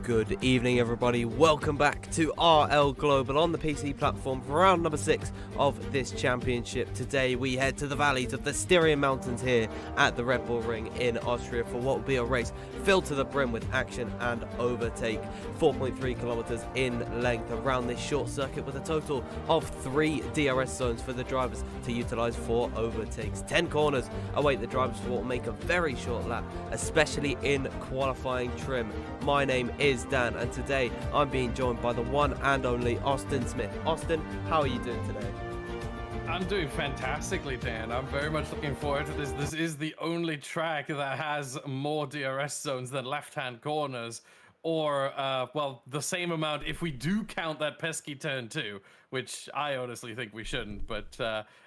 Good evening, everybody. Welcome back to RL Global on the PC platform for round number 6 of this championship. Today we head to the valleys of the Styrian Mountains here at the Red Bull Ring in Austria for what will be a race filled to the brim with action and overtake. 4.3 kilometers in length around this short circuit with a total of 3 DRS zones for the drivers to utilize for overtakes. 10 corners await the drivers for what will make a very short lap, especially in qualifying trim. My name is Dan, and today I'm being joined by the one and only Austin Smith. Austin, how are you doing today? I'm doing fantastically, Dan. I'm very much looking forward to this. This is the only track that has more DRS zones than left-hand corners, or, well, the same amount if we do count that pesky turn 2, which I honestly think we shouldn't. But,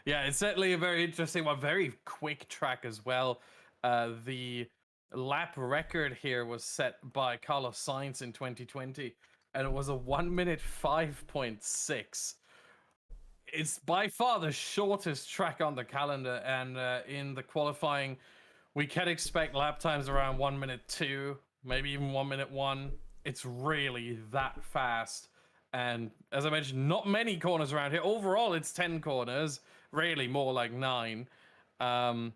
yeah, it's certainly a very interesting one. Very quick track as well. The lap record here was set by Carlos Sainz in 2020, and it was a 1 minute 5.6. It's by far the shortest track on the calendar, and in the qualifying, we can expect lap times around 1 minute 2, maybe even 1 minute 1. It's really that fast, and as I mentioned, not many corners around here. Overall, it's 10 corners, really more like 9, and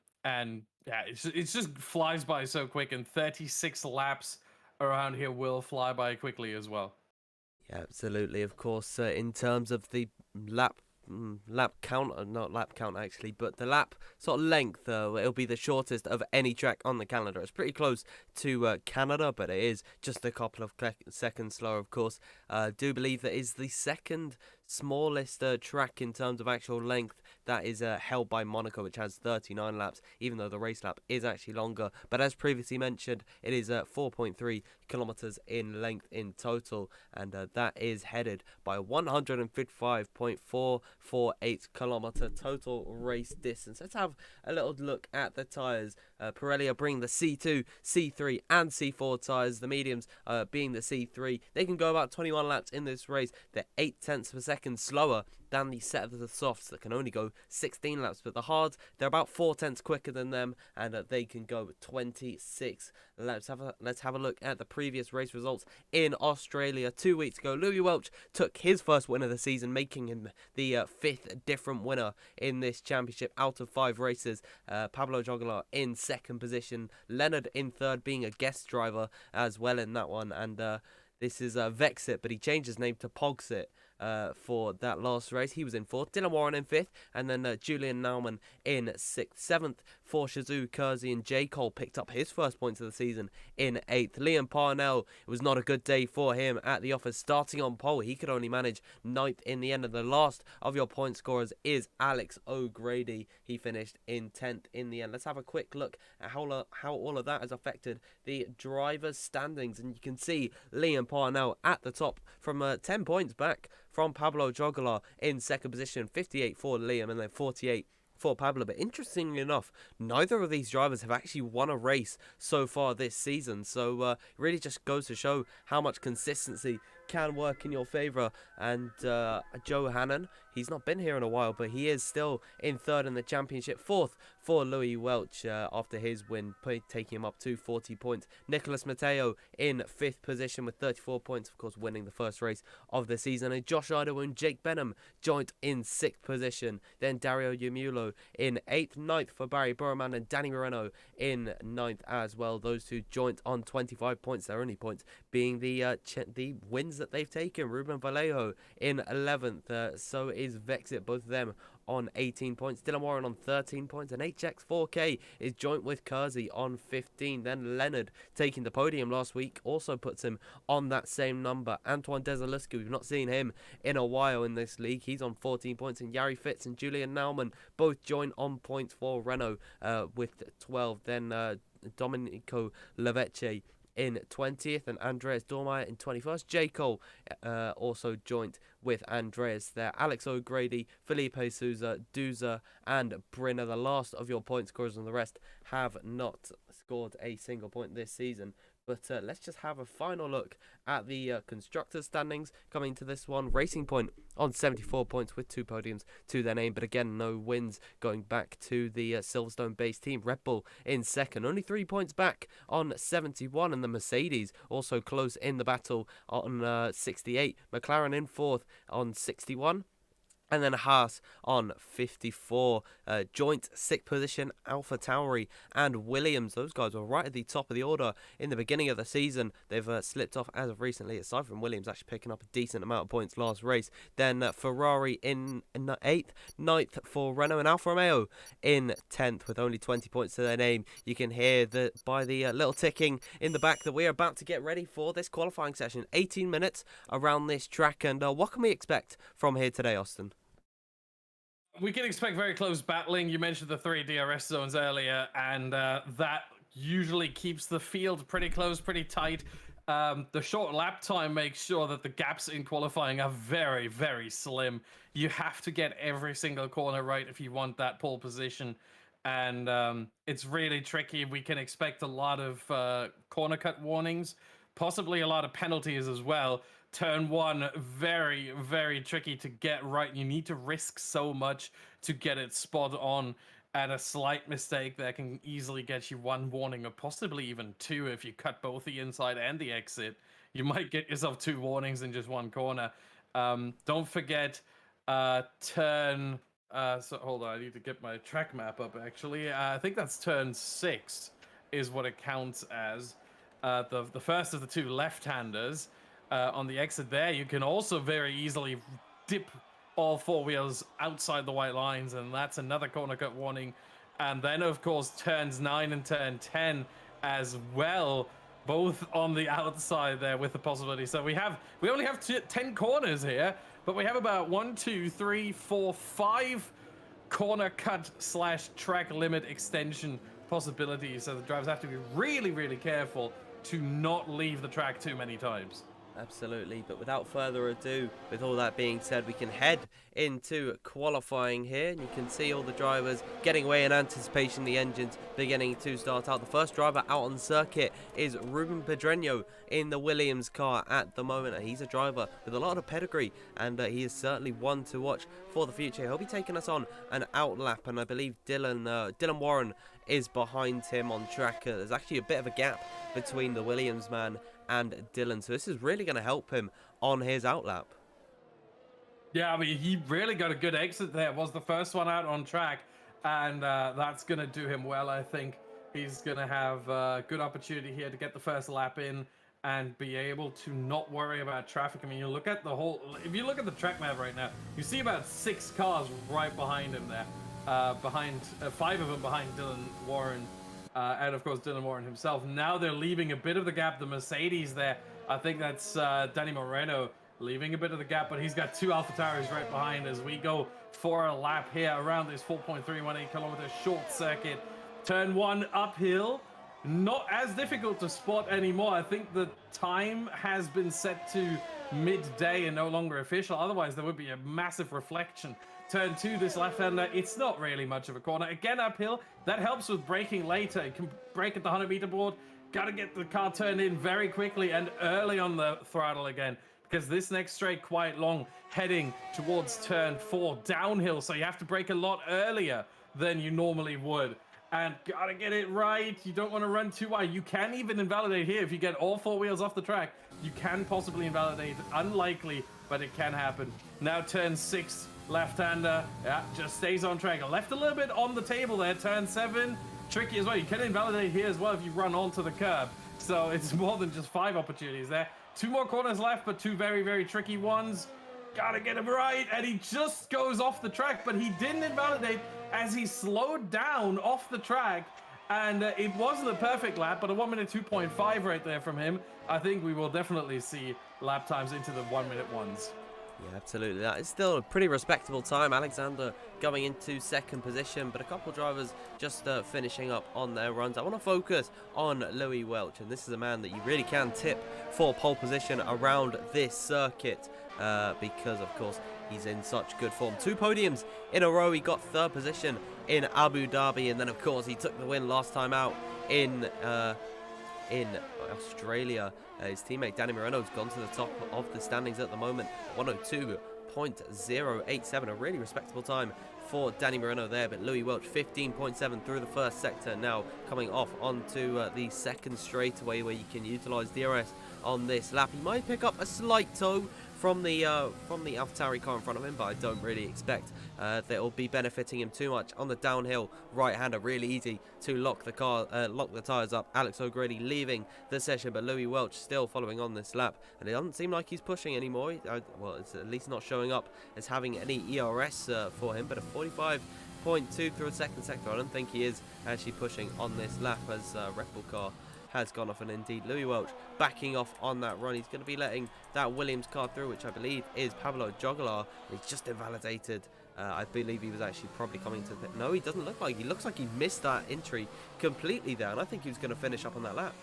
yeah, it just flies by so quick, and 36 laps around here will fly by quickly as well. Yeah, absolutely. Of course, in terms of the lap count, not lap count actually, but the lap sort of length, it'll be the shortest of any track on the calendar. It's pretty close to Canada, but it is just a couple of seconds slower, of course. Do believe that is the second smallest track in terms of actual length that is held by Monaco, which has 39 laps, even though the race lap is actually longer. But as previously mentioned, it is 4.3 kilometers in length in total, and that is headed by 155.448 kilometer total race distance. Let's have a little look at the tyres. Pirelli are bringing the C2, C3 and C4 tyres, the mediums being the C3. They can go about 21 laps in this race. They're 8 tenths per second slower than the set of the softs that can only go 16 laps, but the hards, they're about 4 tenths quicker than them, and they can go 26 laps. Let's have a look at the previous race results in Australia 2 weeks ago. Louis Welch took his first win of the season, making him the 5th different winner in this championship out of 5 races. Pablo Joglar in 2nd position, Leonard in 3rd, being a guest driver as well in that one, and this is Vexit, but he changed his name to Pogsit for that last race. He was in 4th, Dylan Warren in 5th, and then Julian Naumann in 6th. 7th for Shazoo Kersey, and J. Cole picked up his first points of the season in 8th. Liam Parnell, it was not a good day for him at the office, starting on pole. He could only manage 9th in the end, and the last of your point scorers is Alex O'Grady. He finished in 10th in the end. Let's have a quick look at how all of that has affected the drivers' standings, and you can see Liam Parnell at the top from 10 points back from Pablo Joglar in 2nd position, 58 for Liam and then 48 for Pablo. But interestingly enough, neither of these drivers have actually won a race so far this season, so it really just goes to show how much consistency can work in your favour. And Joe Hannon, he's not been here in a while, but he is still in 3rd in the championship. 4th for Louis Welch after his win, taking him up to 40 points. Nicholas Matteo in 5th position with 34 points, of course winning the first race of the season. And Josh Idaho and Jake Benham joint in 6th position. Then Dario Yumulo in 8th, 9th for Barry Burman and Danny Moreno in 9th as well. Those two joint on 25 points, their only points being the wins that they've taken. Ruben Vallejo in 11th, so is Vexit, both of them on 18 points. Dylan Warren on 13 points, and HX4K is joint with Kersey on 15. Then Leonard, taking the podium last week, also puts him on that same number. Antoine Desalusky, we've not seen him in a while in this league. He's on 14 points, and Yari Fitz and Julian Naumann both join on points for Renault with 12. Then Domenico Leveche in 20th, and Andreas Dormeyer in 21st. J. Cole also joint with Andreas there. Alex O'Grady, Felipe Souza, Duza, and Brinner, the last of your point scorers, and the rest have not scored a single point this season. But let's just have a final look at the constructors' standings coming to this one. Racing Point on 74 points with 2 podiums to their name, but again, no wins going back to the Silverstone-based team. Red Bull in second, only 3 points back on 71, and the Mercedes also close in the battle on 68. McLaren in fourth on 61. And then Haas on 54. Joint 6th position, Alpha Tauri and Williams. Those guys were right at the top of the order in the beginning of the season. They've slipped off as of recently, aside from Williams actually picking up a decent amount of points last race. Then Ferrari in 8th, 9th for Renault, and Alfa Romeo in 10th with only 20 points to their name. You can hear that by the little ticking in the back that we are about to get ready for this qualifying session. 18 minutes around this track, and what can we expect from here today, Austin? We can expect very close battling. You mentioned the 3 DRS zones earlier, and that usually keeps the field pretty close, pretty tight. The short lap time makes sure that the gaps in qualifying are very, very slim. You have to get every single corner right if you want that pole position, and it's really tricky. We can expect a lot of corner cut warnings, possibly a lot of penalties as well. Turn 1, very, very tricky to get right. You need to risk so much to get it spot on, and a slight mistake there can easily get you 1 warning, or possibly even 2 if you cut both the inside and the exit. You might get yourself 2 warnings in just 1 corner. Don't forget turn... so hold on, I need to get my track map up, actually. I think that's turn 6 is what it counts as. The first of the 2 left-handers. On the exit there, you can also very easily dip all 4 wheels outside the white lines, and that's another corner cut warning. And then, of course, turns 9 and turn 10 as well, both on the outside there with the possibility. So we only have 10 corners here, but we have about 1, 2, 3, 4, 5 corner cut / track limit extension possibilities. So the drivers have to be really, really careful to not leave the track too many times. Absolutely, but without further ado, with all that being said, we can head into qualifying here, and you can see all the drivers getting away in anticipation, the engines beginning to start out. The first driver out on circuit is Ruben Pedreño in the Williams car at the moment. He's a driver with a lot of pedigree, and he is certainly one to watch for the future. He'll be taking us on an outlap, and I believe Dylan Warren is behind him on track. There's actually a bit of a gap between the Williams man and Dylan, so this is really going to help him on his outlap. Yeah, I mean, he really got a good exit there. Was the first one out on track, and that's going to do him well. I think he's going to have a good opportunity here to get the first lap in and be able to not worry about traffic. I mean, you look at the whole, if you look at the track map right now, you see about 6 cars right behind him there, 5 of them behind Dylan Warren. And of course Dylan Warren himself. Now they're leaving a bit of the gap. The Mercedes there, I think that's Danny Moreno leaving a bit of the gap, but he's got 2 AlphaTauris right behind as we go for a lap here around this 4.318 kilometer short circuit. Turn 1 uphill, not as difficult to spot anymore. I think the time has been set to midday and no longer official. Otherwise there would be a massive reflection. Turn 2, this left-hander, it's not really much of a corner. Again, uphill, that helps with braking later. You can brake at the 100-meter board. Got to get the car turned in very quickly and early on the throttle again, because this next straight quite long, heading towards turn 4, downhill, so you have to brake a lot earlier than you normally would. And got to get it right. You don't want to run too wide. You can even invalidate here if you get all 4 wheels off the track. You can possibly invalidate. Unlikely, but it can happen. Now turn 6. Left-hander, yeah, just stays on track. Left a little bit on the table there. Turn 7, tricky as well. You can invalidate here as well if you run onto the curb. So it's more than just 5 opportunities there. 2 more corners left, but 2 very, very tricky ones. Gotta get him right, and he just goes off the track, but he didn't invalidate as he slowed down off the track. And it wasn't a perfect lap, but a 1 minute 2.5 right there from him. I think we will definitely see lap times into the 1 minute ones. Yeah, absolutely. That is still a pretty respectable time. Alexander going into 2nd position, but a couple drivers just finishing up on their runs. I want to focus on Louis Welch, and this is a man that you really can tip for pole position around this circuit because, of course, he's in such good form. 2 podiums in a row. He got 3rd position in Abu Dhabi, and then, of course, he took the win last time out in in Australia. His teammate Danny Moreno's gone to the top of the standings at the moment, 102.087, a really respectable time for Danny Moreno there. But Louis Welch 15.7 through the first sector, now coming off onto the second straightaway where you can utilize DRS on this lap. He might pick up a slight toe from the AlphaTauri car in front of him, but I don't really expect that it'll be benefiting him too much. On the downhill right-hander, really easy to lock the tires up. Alex O'Grady leaving the session, but Louis Welch still following on this lap, and it doesn't seem like he's pushing anymore. Well, it's at least not showing up as having any ERS for him, but a 45.2 through a second sector. I don't think he is actually pushing on this lap, as Red Bull car has gone off, and indeed Louis Welch backing off on that run. He's going to be letting that Williams car through, which I believe is Pablo Joglar. He's just invalidated. I believe he was actually probably coming to the... No, he doesn't look like. He looks like he missed that entry completely there, and I think he was going to finish up on that lap.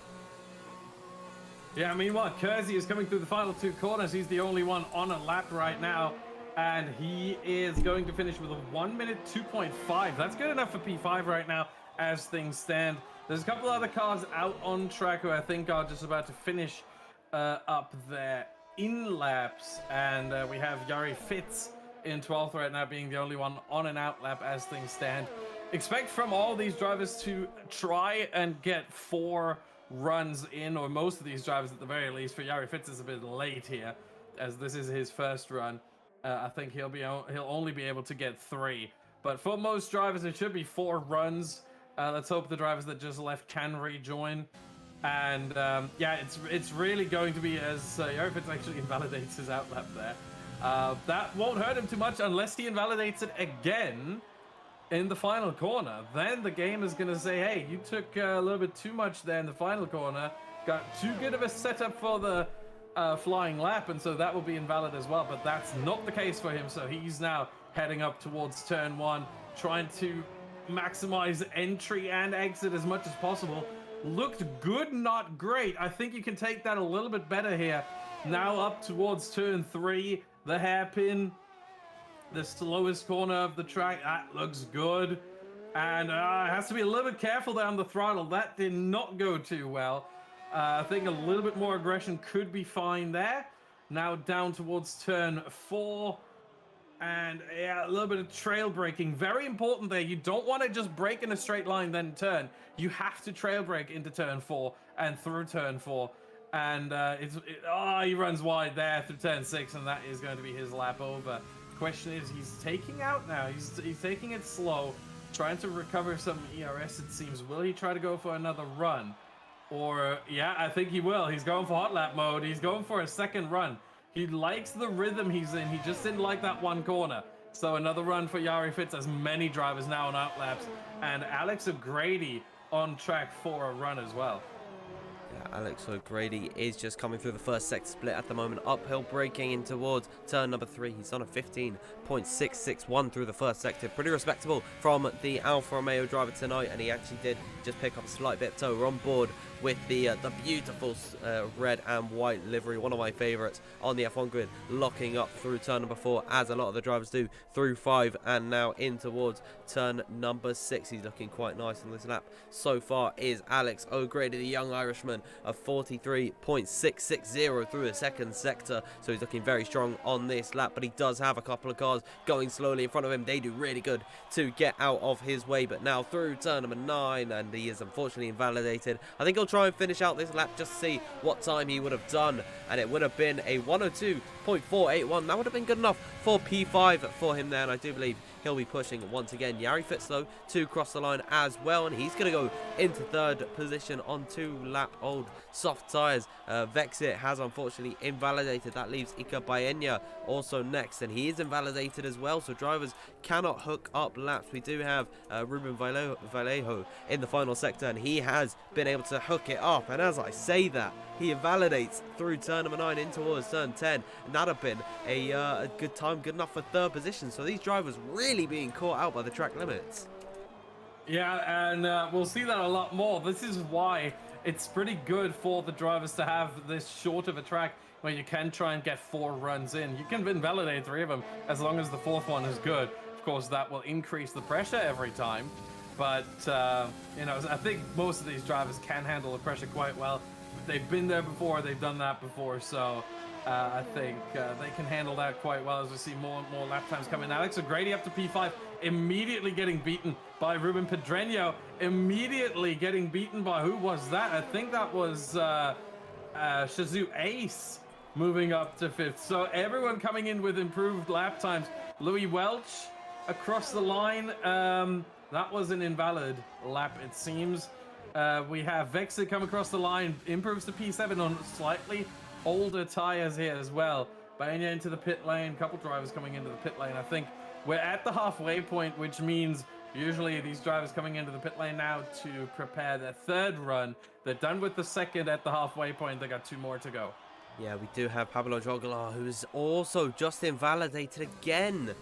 Yeah, meanwhile, Kersey is coming through the final two corners. He's the only one on a lap right now, and he is going to finish with a 1 minute 2.5. That's good enough for P5 right now as things stand. There's a couple other cars out on track who I think are just about to finish up their in-laps. And we have Jari Fitz in 12th right now, being the only one on an out lap as things stand. Expect from all these drivers to try and get 4 runs in, or most of these drivers at the very least. For Jari Fitz is a bit late here, as this is his first run. I think he'll only be able to get 3. But for most drivers, it should be 4 runs. Let's hope the drivers that just left can rejoin. And yeah, it's really going to be, as Jari Fitz actually invalidates his outlap there. That won't hurt him too much unless he invalidates it again in the final corner. Then the game is going to say, hey, you took a little bit too much there in the final corner. Got too good of a setup for the flying lap, and so that will be invalid as well. But that's not the case for him, so he's now heading up towards turn 1, trying to maximize entry and exit as much as possible. Looked good, not great. I think you can take that a little bit better here. Now up towards turn 3, the hairpin, the slowest corner of the track. That looks good, and has to be a little bit careful there on the throttle. That did not go too well. I think a little bit more aggression could be fine there. Now down towards turn 4. And yeah, a little bit of trail braking. Very important there. You don't want to just brake in a straight line, then turn. You have to trail brake into turn 4 and through turn 4. And he runs wide there through turn 6, and that is going to be his lap over. Question is, he's taking out now. He's taking it slow, trying to recover some ERS, it seems. Will he try to go for another run? Or, yeah, I think he will. He's going for hot lap mode. He's going for a second run. He likes the rhythm he's in. He just didn't like that one corner. So another run for Jari Fitz, as many drivers now on outlaps. And Alex O'Grady on track for a run as well. Yeah, Alex O'Grady is just coming through the first sector split at the moment. Uphill braking in towards turn number 3. He's on a 15.661 through the first sector. Pretty respectable from the Alfa Romeo driver tonight. And he actually did just pick up a slight bit of toe. We're on board with the beautiful red and white livery, one of my favourites on the F1 grid, locking up through turn number 4, as a lot of the drivers do, through 5, and now in towards turn number 6. He's looking quite nice on this lap so far is Alex O'Grady, the young Irishman, of 43.660 through the second sector, so he's looking very strong on this lap. But he does have a couple of cars going slowly in front of him. They do really good to get out of his way, but now through turn number 9, and he is unfortunately invalidated. I think he'll try and finish out this lap just to see what time he would have done, and it would have been a 102.481. That would have been good enough for P5 for him there, and I do believe he'll be pushing once again. Jari Fitz though to cross the line as well, and he's going to go into 3rd position on 2-lap-old soft tyres. Vexit has unfortunately invalidated. That leaves Ika Baena also next, and he is invalidated as well, so drivers cannot hook up laps. We do have Ruben Vallejo in the final sector, and he has been able to hook it up, and as I say that, he invalidates through turn number 9 in towards turn 10, and that have been a good time, good enough for 3rd position. So these drivers really being caught out by the track limits. Yeah, and we'll see that a lot more. This is why it's pretty good for the drivers to have this short of a track where you can try and get 4 runs in. You can invalidate 3 of them as long as the 4th one is good. Of course, that will increase the pressure every time. But you know, I think most of these drivers can handle the pressure quite well. They've been there before, they've done that before, so I think they can handle that quite well as we see more and more lap times coming. Alex O'Grady up to P5, immediately getting beaten by Ruben Pedreño, immediately getting beaten by, who was that? I think that was Shazoo Ace moving up to 5th. So everyone coming in with improved lap times. Louis Welch across the line. That was an invalid lap, it seems. We have Vexit come across the line, improves to P7 on slightly older tires here as well. Baena into the pit lane, couple drivers coming into the pit lane. I think we're at the halfway point, which means usually these drivers coming into the pit lane now to prepare their third run. They're done with the second at the halfway point. They got 2 more to go. Yeah, we do have Pablo Joglar, who is also just invalidated again.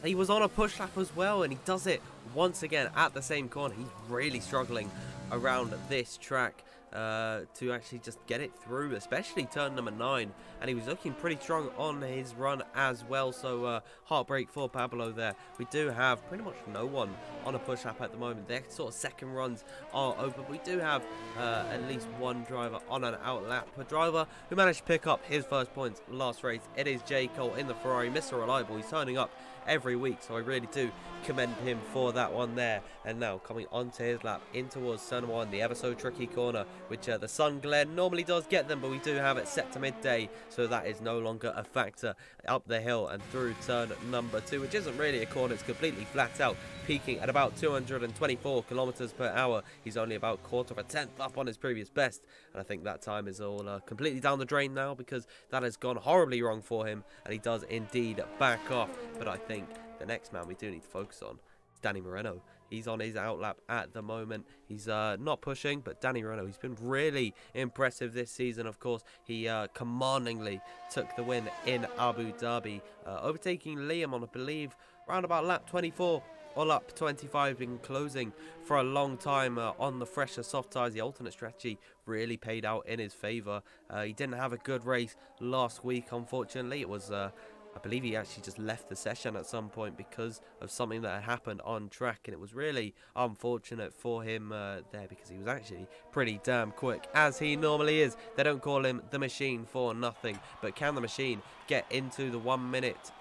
He was on a push lap as well, and he does it once again at the same corner. He's really struggling around this track to actually just get it through, especially turn number 9, and he was looking pretty strong on his run as well. So heartbreak for Pablo there. We do have pretty much no one on a push lap at the moment. Their sort of second runs are open. We do have at least one driver on an out lap. A driver who managed to pick up his first points last race. It is J. Cole in the Ferrari, Mr. Reliable. He's turning up every week, so I really do commend him for that one there. And now coming onto his lap in towards turn 1, the ever so tricky corner, which the sun glare normally does get them, but we do have it set to midday, so that is no longer a factor. Up the hill and through turn number 2, which isn't really a corner, it's completely flat out, peaking at about 224 kilometers per hour. He's only about quarter of a tenth up on his previous best, and I think that time is all completely down the drain now, because that has gone horribly wrong for him, and he does indeed back off. But I think the next man we do need to focus on is Danny Moreno. He's on his outlap at the moment. He's not pushing, but Danny Moreno, he's been really impressive this season. Of course, he commandingly took the win in Abu Dhabi, overtaking Liam on, I believe, around about lap 24 or lap 25, been closing for a long time on the fresher soft tyres. The alternate strategy really paid out in his favour. He didn't have a good race last week, unfortunately. It was I believe he actually just left the session at some point because of something that had happened on track, and it was really unfortunate for him there, because he was actually pretty damn quick, as he normally is. They don't call him the machine for nothing, but can the machine get into the 1 minute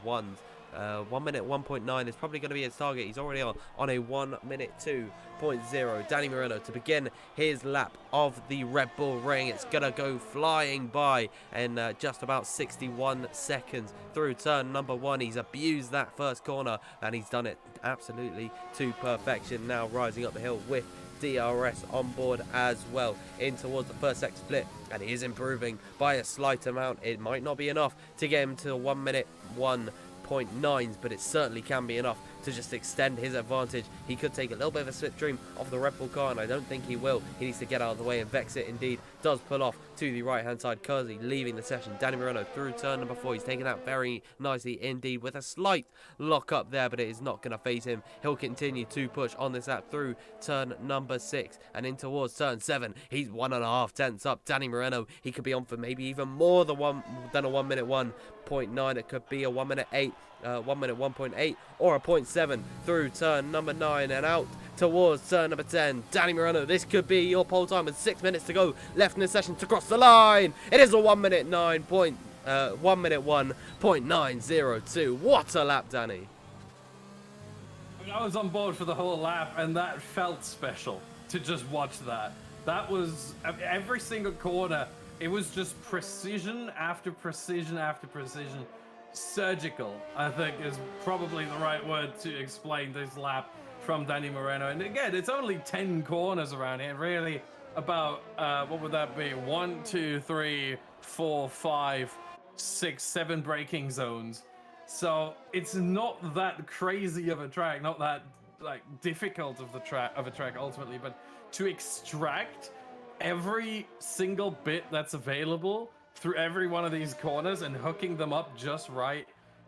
1 minute 1.9 is probably going to be his target. He's already on a 1 minute 2.0. Danny Moreno to begin his lap of the Red Bull Ring. It's going to go flying by in just about 61 seconds through turn number 1. He's abused that first corner, and he's done it absolutely to perfection. Now rising up the hill with DRS on board as well in towards the first sector split, and he is improving by a slight amount. It might not be enough to get him to 1 minute 1.9s, but it certainly can be enough to just extend his advantage. He could take a little bit of a slipstream off the Red Bull car, and I don't think he will. He needs to get out of the way, and Vexit indeed does pull off to the right hand side. Kersey leaving the session. Danny Moreno through turn number 4. He's taken that very nicely indeed with a slight lock up there, but it is not going to phase him. He'll continue to push on this lap through turn number 6 and in towards turn 7. He's 1.5 tenths up. Danny Moreno, he could be on for maybe even more than a 1 minute 1.9. It could be a 1 minute 8, 1 minute 1.8, or a 0.7 through turn number 9 and out towards turn number 10. Danny Moreno, this could be your pole time with 6 minutes to go left in the session to cross the line. It is a 1 minute 1 minute 1.902. What a lap, Danny. I was on board for the whole lap, and that felt special to just watch that. That was every single corner. It was just precision after precision after precision. Surgical, I think, is probably the right word to explain this lap from Danny Moreno. And again, it's only 10 corners around here, really about what would that be? 1, 2, 3, 4, 5, 6, 7 braking zones. So it's not that crazy of a track, not that like difficult of a track ultimately, but to extract every single bit that's available through every one of these corners and hooking them up just right.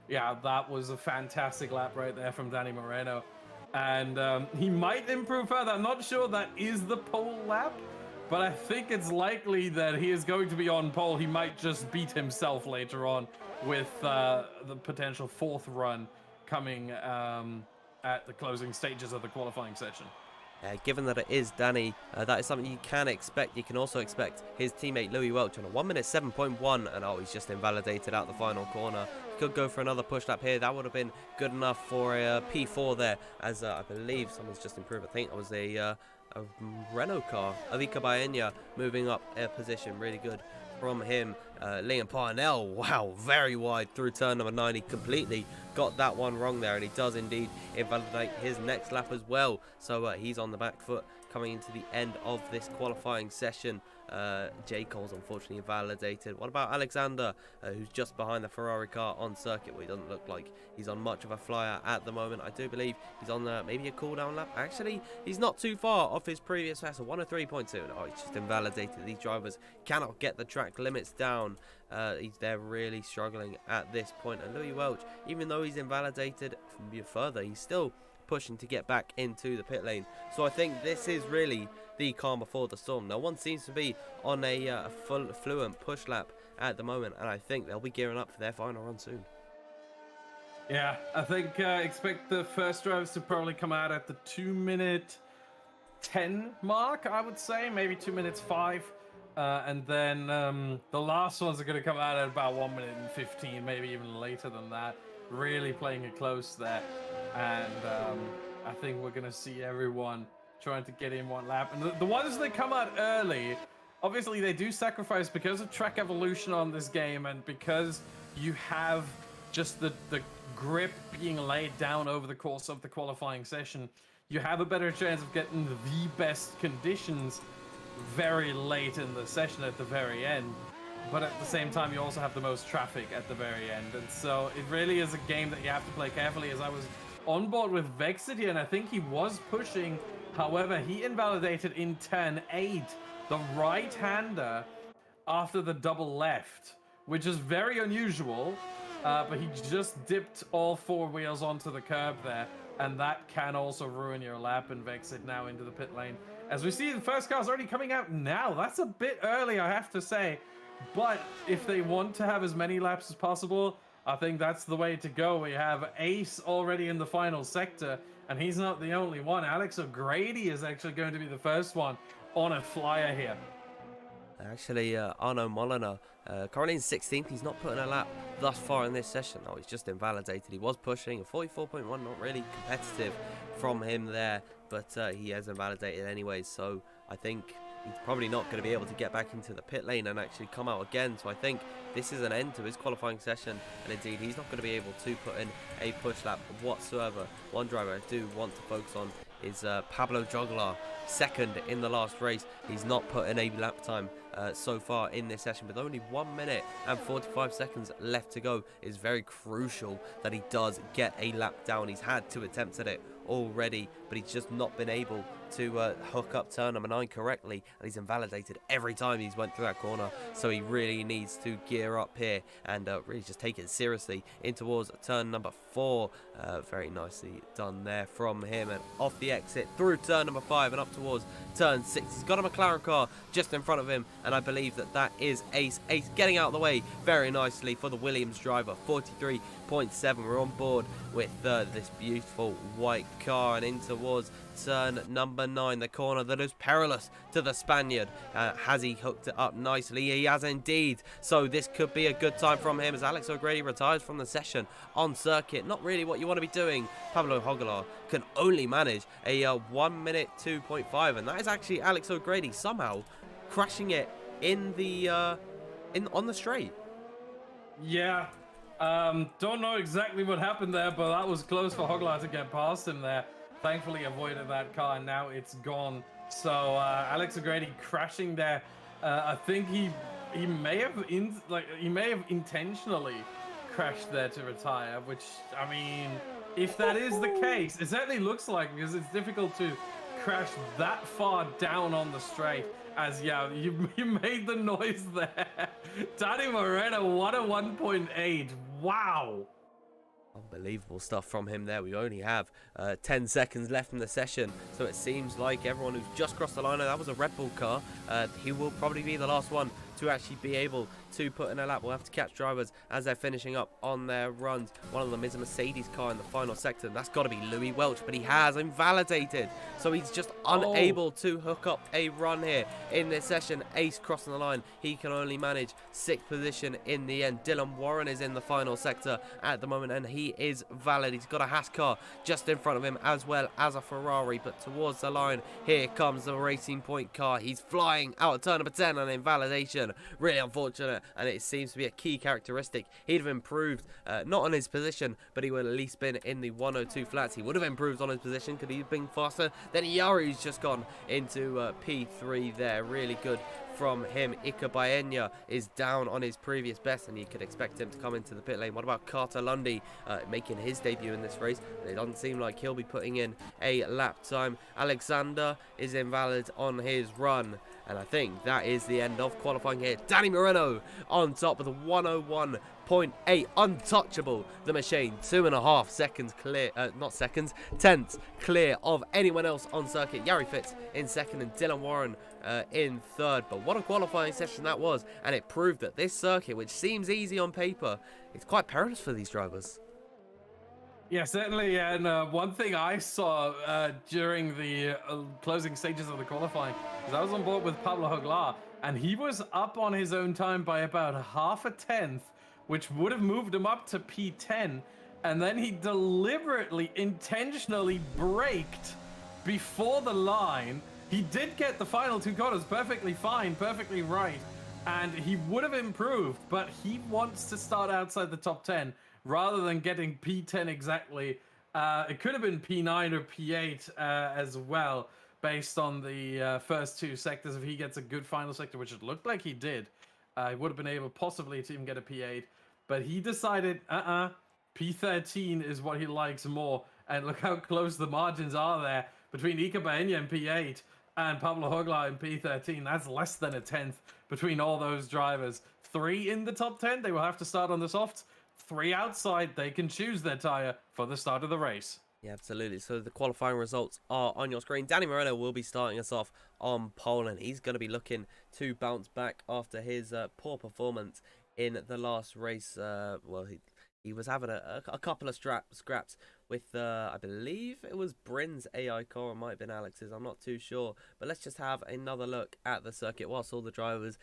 Yeah, that was a fantastic lap right there from Danny Moreno. And he might improve further. I'm not sure that is the pole lap, but I think it's likely that he is going to be on pole. He might just beat himself later on with the potential 4th run coming at the closing stages of the qualifying session. Given that it is Danny, that is something you can expect. You can also expect his teammate Louis Welch on a 1 minute 7.1, and he's just invalidated out the final corner. He could go for another push lap here. That would have been good enough for a P4 there, as I believe someone's just improved. I think that was a Renault car. Avika Baena moving up a position, really good from him. Liam Parnell, wow, very wide through turn number 9. He completely got that one wrong there, and he does indeed invalidate his next lap as well. So he's on the back foot coming into the end of this qualifying session. J. Cole's unfortunately invalidated. What about Alexander, who's just behind the Ferrari car on circuit? Well, he doesn't look like he's on much of a flyer at the moment. I do believe he's on maybe a cool down lap. Actually, he's not too far off his previous pass, 103.2. No, he's just invalidated. These drivers cannot get the track limits down. They're really struggling at this point. And Louis Welch, even though he's invalidated further, he's still pushing to get back into the pit lane. So I think this is really the calm before the storm. No one seems to be on a fluent push lap at the moment, and I think they'll be gearing up for their final run soon. Yeah, I think expect the first drivers to probably come out at the 2-minute 10 mark, I would say, maybe 2 minutes 5. And then the last ones are going to come out at about 1 minute and 15, maybe even later than that. Really playing it close there. And I think we're going to see everyone trying to get in one lap. And the ones that come out early, obviously they do sacrifice because of track evolution on this game, and because you have just the grip being laid down over the course of the qualifying session. You have a better chance of getting the best conditions very late in the session at the very end, but at the same time you also have the most traffic at the very end. And so it really is a game that you have to play carefully. As I was on board with Vexity, and I think he was pushing, however he invalidated in turn 8 the right-hander after the double left, which is very unusual, but he just dipped all 4 wheels onto the curb there, and that can also ruin your lap and vex it now into the pit lane. As we see, the first car's already coming out now. That's a bit early, I have to say. But if they want to have as many laps as possible, I think that's the way to go. We have Ace already in the final sector, and he's not the only one. Alex O'Grady is actually going to be the first one on a flyer here. Actually, Arno Molina, currently in 16th. He's not putting a lap thus far in this session. No, he's just invalidated. He was pushing a 44.1, not really competitive from him there, but he has invalidated anyways. So I think he's probably not going to be able to get back into the pit lane and actually come out again. So I think this is an end to his qualifying session, and indeed he's not going to be able to put in a push lap whatsoever. One driver I do want to focus on is Pablo Joglar, second in the last race. He's not put in a lap time so far in this session, with only 1 minute and 45 seconds left to go. It's very crucial that he does get a lap down. He's had 2 attempts at it already, but he's just not been able to hook up turn number 9 correctly, and he's invalidated every time he's went through that corner. So he really needs to gear up here and really just take it seriously in towards turn number 4. Very nicely done there from him, and off the exit through turn number 5 and up towards turn 6. He's got a McLaren car just in front of him, and I believe that is Ace. Ace getting out of the way very nicely for the Williams driver. 43.7. We're on board with this beautiful white car, and in towards turn number 9, the corner that is perilous to the Spaniard. Has he hooked it up nicely? He has indeed. So this could be a good time from him as Alex O'Grady retires from the session on circuit. Not really what you want to be doing. Pablo Joglar can only manage a 1 minute 2.5, and that is actually Alex O'Grady somehow crashing it in the on the straight. Yeah, don't know exactly what happened there, but that was close for Joglar to get past him there. Thankfully avoided that car, and now it's gone. So Alex O'Grady crashing there. I think he may have intentionally crashed there to retire, which, I mean, if that is the case, it certainly looks like, because it's difficult to crash that far down on the straight. As yeah, you made the noise there. Danny Moreno, what a 1.8. Wow. Unbelievable stuff from him there. We only have 10 seconds left in the session, so it seems like everyone who's just crossed the line, that was a Red Bull car, he will probably be the last one to actually be able to put in a lap. We'll have to catch drivers as they're finishing up on their runs. One of them is a Mercedes car in the final sector, and that's got to be Louis Welch, but he has invalidated, so he's just unable to hook up a run here in this session. Ace crossing the line, he can only manage 6th position in the end. Dylan Warren is in the final sector at the moment, and he is valid. He's got a Haas car just in front of him as well as a Ferrari, but towards the line here comes the Racing Point car. He's flying out of turn number 10 on invalidation. Really unfortunate, and it seems to be a key characteristic. He'd have improved, not on his position, but he would have at least been in the 102 flats. He would have improved on his position. Could he have been faster? Then Yari's just gone into P3 there. Really good from him. Ika Baenya is down on his previous best, and you could expect him to come into the pit lane. What about Carter Lundy making his debut in this race? It doesn't seem like he'll be putting in a lap time. Alexander is invalid on his run, and I think that is the end of qualifying here. Danny Moreno on top with a 101.8, untouchable. The machine 2.5 seconds clear, not seconds, tenths clear of anyone else on circuit. Yari Fitz in second and Dylan Warren in third. But what a qualifying session that was, and it proved that this circuit, which seems easy on paper, it's quite perilous for these drivers. Yeah, certainly. And one thing I saw during the closing stages of the qualifying is I was on board with Pablo Joglar, and he was up on his own time by about half a tenth, which would have moved him up to P10. And then he deliberately, intentionally braked before the line. He did get the final 2 corners perfectly fine, perfectly right, and he would have improved, but he wants to start outside the top 10 rather than getting P10 exactly. It could have been P9 or P8 as well, based on the first 2 sectors. If he gets a good final sector, which it looked like he did, he would have been able possibly to even get a P8, but he decided, P13 is what he likes more, and look how close the margins are there between Ika Baenya in P8 and Pablo Joglar in P13. That's less than a tenth between all those drivers. 3 in the top 10, they will have to start on the softs. 3 outside, they can choose their tire for the start of the race. Yeah, absolutely. So the qualifying results are on your screen. Danny Moreno will be starting us off on pole, and he's going to be looking to bounce back after his poor performance in the last race. Well, he was having a couple of scraps with, I believe it was Bryn's AI car, or might have been Alex's, I'm not too sure. But let's just have another look at the circuit whilst all the drivers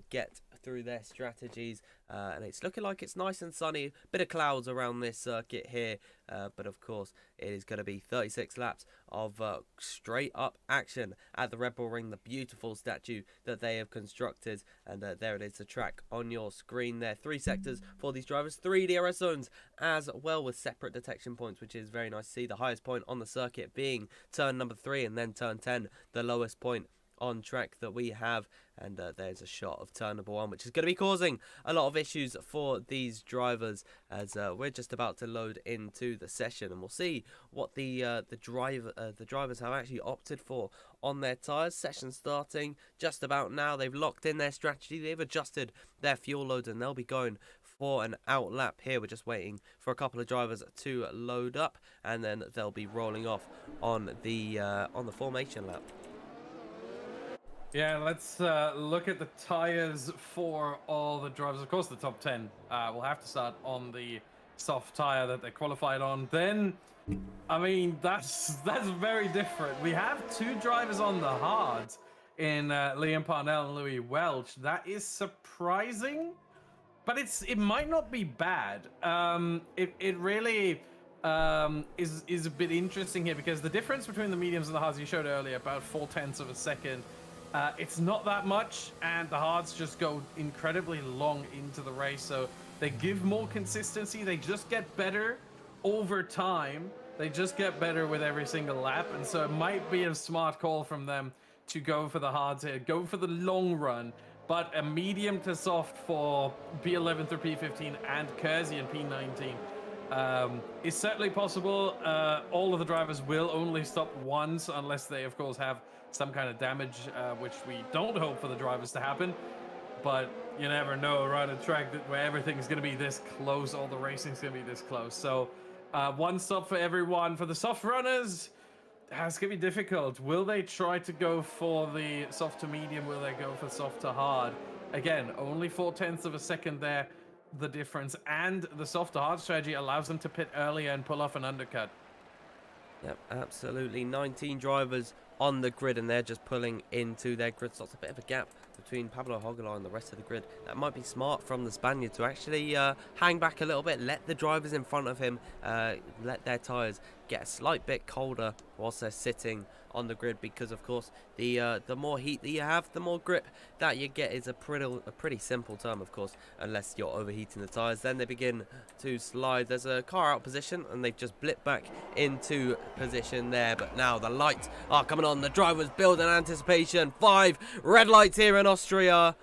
get through their strategies. And it's looking like it's nice and sunny, bit of clouds around this circuit here. But of course, it is going to be 36 laps of straight up action at the Red Bull Ring, the beautiful statue that they have constructed. And there it is, the track on your screen there. 3 sectors for these drivers, 3 DRS zones as well, with separate detection points, which is very nice to see. The highest point on the circuit being turn number 3, and then turn 10, the lowest point on track that we have. And there's a shot of turn number 1, which is going to be causing a lot of issues for these drivers, as we're just about to load into the session, and we'll see what the drivers have actually opted for on their tires. Session starting just about now. They've locked in their strategy, they've adjusted their fuel load, and they'll be going for an out lap here. We're just waiting for a couple of drivers to load up, and then they'll be rolling off on the formation lap. Yeah, let's look at the tires for all the drivers. Of course, the top 10 will have to start on the soft tire that they qualified on. Then, I mean, that's very different. We have 2 drivers on the hards in Liam Parnell and Louis Welch. That is surprising, but it might not be bad. It really is a bit interesting here, because the difference between the mediums and the hards you showed earlier, about 0.4 of a second. It's not that much, and the hards just go incredibly long into the race, so they give more consistency. They just get better over time. They just get better with every single lap, and so it might be a smart call from them to go for the hards here, go for the long run, but a medium to soft for P11 through P15 and Kersey in P19 is certainly possible. All of the drivers will only stop once, unless they, of course, have some kind of damage, which we don't hope for the drivers to happen. But you never know around a track where everything's going to be this close, all the racing's going to be this close. So one stop for everyone. For the soft runners, it's going to be difficult. Will they try to go for the soft to medium? Will they go for soft to hard? Again, only 0.4 of a second there, the difference. And the softer hard strategy allows them to pit earlier and pull off an undercut. Yep, absolutely. 19 drivers on the grid, and they're just pulling into their grid slots. A bit of a gap between Pablo Hogelar and the rest of the grid. That might be smart from the Spaniard to actually hang back a little bit, let the drivers in front of him, let their tyres get a slight bit colder whilst they're sitting on the grid, because of course the more heat that you have, the more grip that you get. Is a pretty simple term, of course, unless you're overheating the tyres. Then they begin to slide. There's a car out position, and they've just blipped back into position there. But now the lights are coming on. The drivers build in anticipation. 5 red lights here in Austria.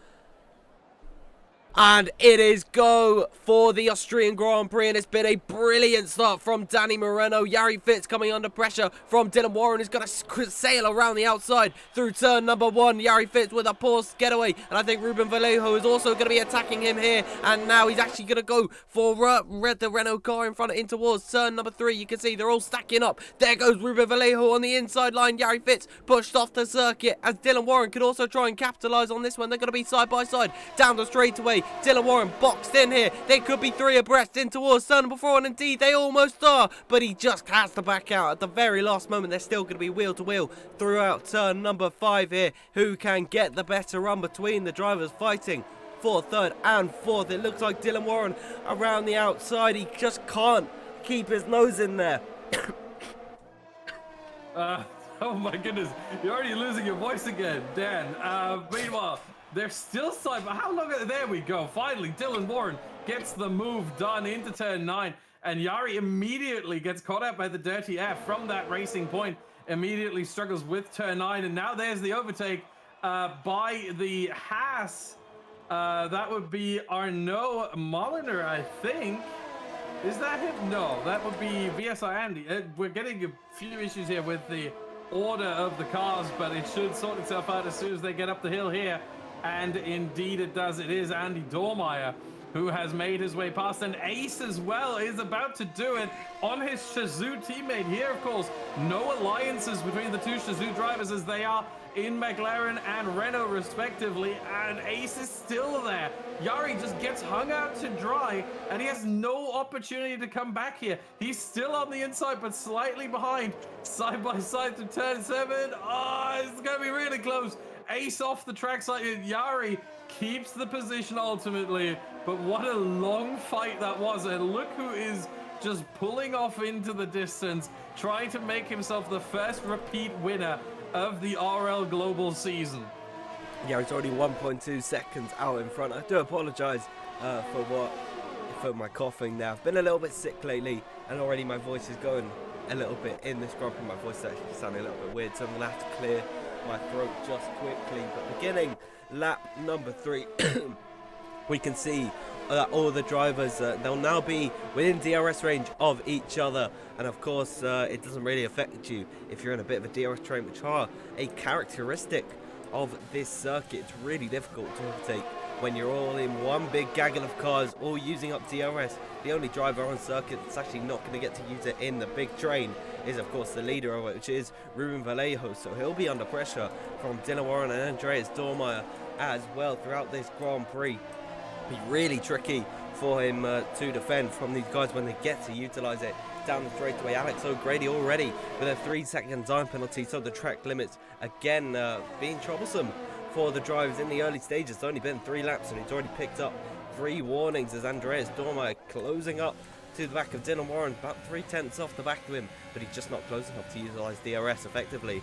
And it is go for the Austrian Grand Prix, and it's been a brilliant start from Danny Moreno. Jari Fitz coming under pressure from Dylan Warren, who's going to sail around the outside through turn number 1. Jari Fitz with a poor getaway, and I think Ruben Vallejo is also going to be attacking him here. And now he's actually going to go for the Renault car in front in towards turn number 3. You can see they're all stacking up. There goes Ruben Vallejo on the inside line. Jari Fitz pushed off the circuit, as Dylan Warren could also try and capitalise on this one. They're going to be side by side down the straightaway. Dylan Warren boxed in here. They could be 3 abreast in towards turn number 4, and indeed they almost are, but he just has to back out at the very last moment. They're still going to be wheel to wheel throughout turn number 5 here. Who can get the better run between the drivers fighting for 3rd and 4th? It looks like Dylan Warren around the outside. He just can't keep his nose in there. Oh my goodness, you're already losing your voice again, Dan. Meanwhile, they're still side, but how long? There we go. Finally, Dylan Warren gets the move done into turn 9, and Jari immediately gets caught out by the dirty F from that racing point. Immediately struggles with turn 9, and now there's the overtake by the Haas. That would be Arnaud Moliner, I think. Is that him? No, that would be VSI Andy. We're getting a few issues here with the order of the cars, but it should sort itself out as soon as they get up the hill here. And indeed it does. It is Andy Dormeyer who has made his way past, and Ace as well is about to do it on his Shazoo teammate here. Of course, no alliances between the 2 Shazoo drivers, as they are in McLaren and Renault respectively, and Ace is still there. Jari just gets hung out to dry, and he has no opportunity to come back here. He's still on the inside, but slightly behind, side by side through turn 7. Oh, it's gonna be really close. Ace off the trackside. Jari keeps the position ultimately, but what a long fight that was. And look who is just pulling off into the distance, trying to make himself the first repeat winner of the RL Global season. Yeah, it's already 1.2 seconds out in front. I do apologise for my coughing there. I've been a little bit sick lately, and already my voice is going a little bit in this Grand Prix. My voice is actually sounding a little bit weird, so I'm going to have to clear my throat just quickly. But beginning lap number 3, we can see that all the drivers, they'll now be within DRS range of each other. And of course, it doesn't really affect you if you're in a bit of a DRS train, which are a characteristic of this circuit. It's really difficult to overtake when you're all in one big gaggle of cars all using up DRS. The only driver on circuit that's actually not going to get to use it in the big train is of course the leader of it, which is Ruben Vallejo. So he'll be under pressure from Dylan Warren and Andreas Dormeyer as well throughout this Grand Prix. Be really tricky for him to defend from these guys when they get to utilize it down the straightaway. Alex O'Grady already with a 3-second time penalty, so the track limits again being troublesome for the drivers in the early stages. It's only been 3 laps and he's already picked up 3 warnings as Andreas Dormeyer closing up to the back of Dylan Warren, about 3/10 off the back of him, but he's just not close enough to utilize DRS effectively.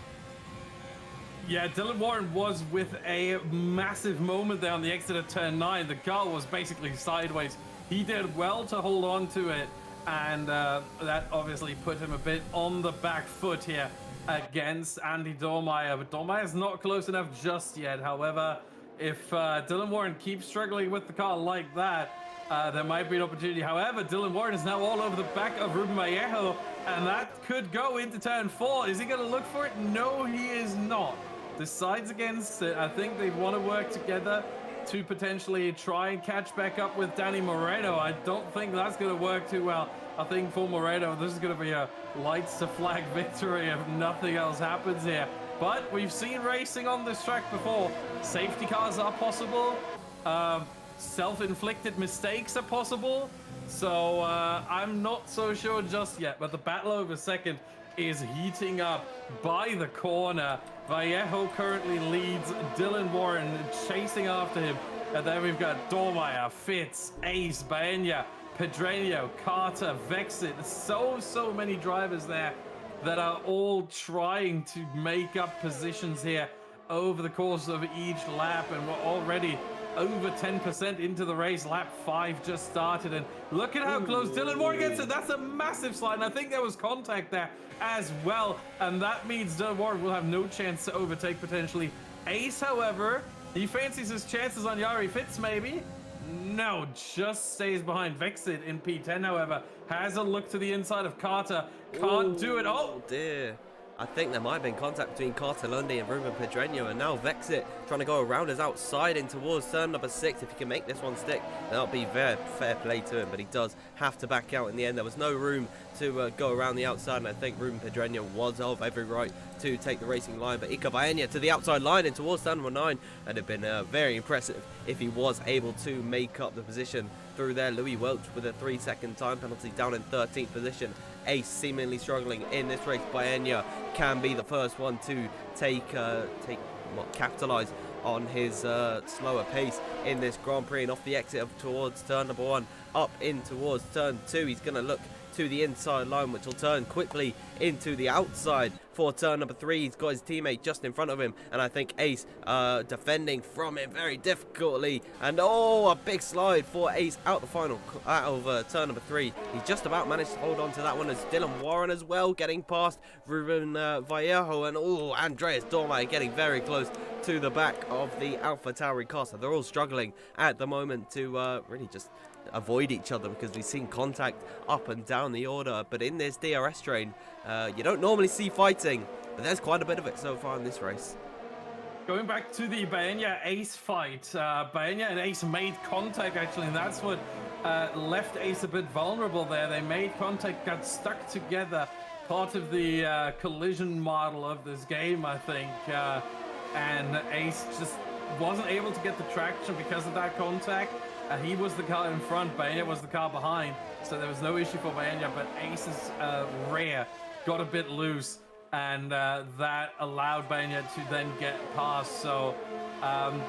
Yeah, Dylan Warren was with a massive moment there on the exit of turn 9. The car was basically sideways. He did well to hold on to it, and that obviously put him a bit on the back foot here against Andy Dormeyer. But Dormeyer's not close enough just yet. However, if Dylan Warren keeps struggling with the car like that, there might be an opportunity. However, Dylan Warren is now all over the back of Ruben Vallejo, and that could go into turn 4. Is he going to look for it? No, he is not. Decides against it. I think they want to work together to potentially try and catch back up with Danny Moreno. I don't think that's going to work too well. I think for Moreno, this is going to be a lights to flag victory if nothing else happens here. But we've seen racing on this track before. Safety cars are possible. self-inflicted mistakes are possible. So I'm not so sure just yet, but the battle over second is heating up by the corner. Vallejo currently leads, Dylan Warren chasing after him. And then we've got Dormeyer, Fitz, Ace, Baena, Pedreño, Carter, Vexit. So many drivers there that are all trying to make up positions here over the course of each lap. And we're already over 10% into the race. Lap 5 just started, and look at how close Dylan Warren gets it. That's a massive slide, and I think there was contact there as well, and that means Dylan Warren will have no chance to overtake potentially Ace. However, he fancies his chances on Yari Fitz, maybe. No, just stays behind. Vexit in P10, however, has a look to the inside of Carter. Can't do it. Oh dear. I think there might have been contact between Carter Lundy and Ruben Pedreño, and now Vexit trying to go around us outside in towards turn number 6. If he can make this one stick, that'll be very fair play to him, but he does have to back out in the end. There was no room to go around the outside, and I think Ruben Pedreño was of every right to take the racing line, but Ika Baena to the outside line in towards turn number 9, and it'd been very impressive if he was able to make up the position through there. Louis Welch with a 3-second time penalty down in 13th position. Ace seemingly struggling in this race. Baena can be the first one to capitalize on his slower pace in this Grand Prix, and off the exit of towards turn number 1 up in towards turn 2. He's going to look to the inside line, which will turn quickly into the outside for turn number 3. He's got his teammate just in front of him, and I think Ace defending from him very difficultly, and a big slide for Ace out of turn number 3. He just about managed to hold on to that one, as Dylan Warren as well getting past Ruben Vallejo, and Andreas Dormeyer getting very close to the back of the AlphaTauri car. So they're all struggling at the moment to really just avoid each other, because we've seen contact up and down the order. But in this DRS train, you don't normally see fighting, but there's quite a bit of it so far in this race. Going back to the Baena Ace fight, Baena and Ace made contact actually, and that's what left Ace a bit vulnerable there. They made contact, got stuck together, part of the collision model of this game, I think, and Ace just wasn't able to get the traction because of that contact. He was the car in front, Baena was the car behind, so there was no issue for Baena, but Ace's rear got a bit loose, and that allowed Baena to then get past. So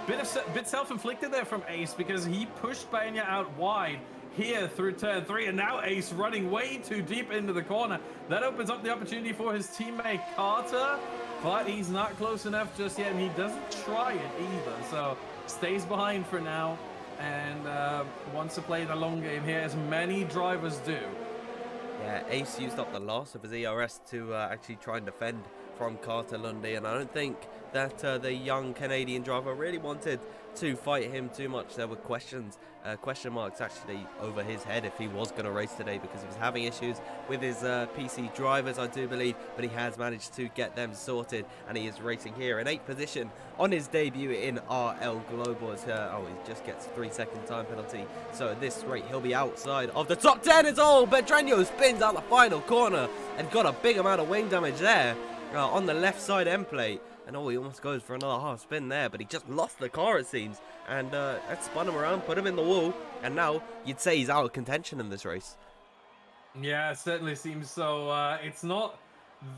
bit self-inflicted there from Ace, because he pushed Baena out wide here through turn 3, and now Ace running way too deep into the corner. That opens up the opportunity for his teammate Carter, but he's not close enough just yet, and he doesn't try it either, so stays behind for now, and wants to play the long game here, as many drivers do. Yeah, Ace used up the last of his ERS to actually try and defend from Carter Lundy, and I don't think that the young Canadian driver really wanted to fight him too much. There were question marks actually over his head if he was going to race today, because he was having issues with his PC drivers, I do believe, but he has managed to get them sorted, and he is racing here in 8th position on his debut in RL Global. He just gets a 3-second time penalty, so at this rate he'll be outside of the top 10. It's Pedreño spins out the final corner and got a big amount of wing damage there on the left side end plate. And he almost goes for another half spin there, but he just lost the car, it seems. And that spun him around, put him in the wall, and now you'd say he's out of contention in this race. Yeah, it certainly seems so. It's not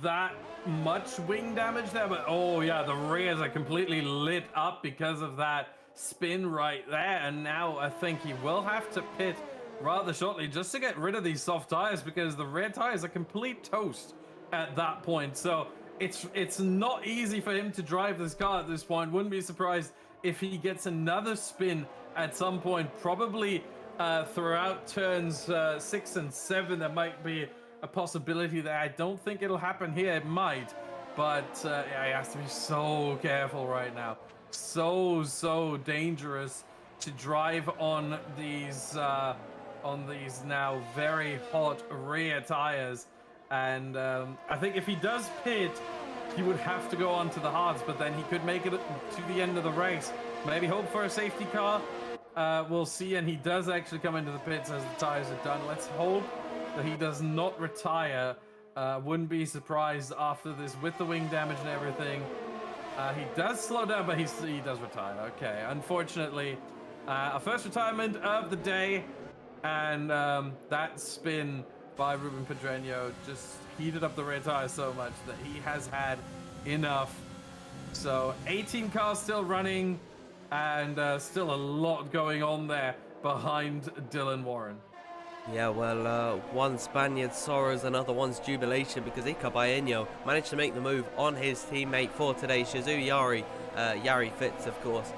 that much wing damage there, but yeah, the rears are completely lit up because of that spin right there. And now I think he will have to pit rather shortly just to get rid of these soft tires, because the rear tires are complete toast at that point. So it's not easy for him to drive this car at this point. Wouldn't be surprised if he gets another spin at some point, probably throughout turns 6 and 7. There might be a possibility there. I don't think it'll happen here. It might, but yeah, he has to be so careful right now. So dangerous to drive on these now very hot rear tires. And I think if he does pit, he would have to go on to the hards, but then he could make it to the end of the race. Maybe hope for a safety car. We'll see. And he does actually come into the pits as the tires are done. Let's hope that he does not retire. Wouldn't be surprised after this with the wing damage and everything. He does slow down, but he does retire. Okay, unfortunately, Our first retirement of the day, and that spin by Ruben Pedreño just heated up the rear tire so much that he has had enough. So 18 cars still running, and still a lot going on there behind Dylan Warren. Yeah, well, one Spaniard's sorrows, another one's jubilation, because Iker Baeño managed to make the move on his teammate for today, Shazoo Yari. Yari Fitz, of course.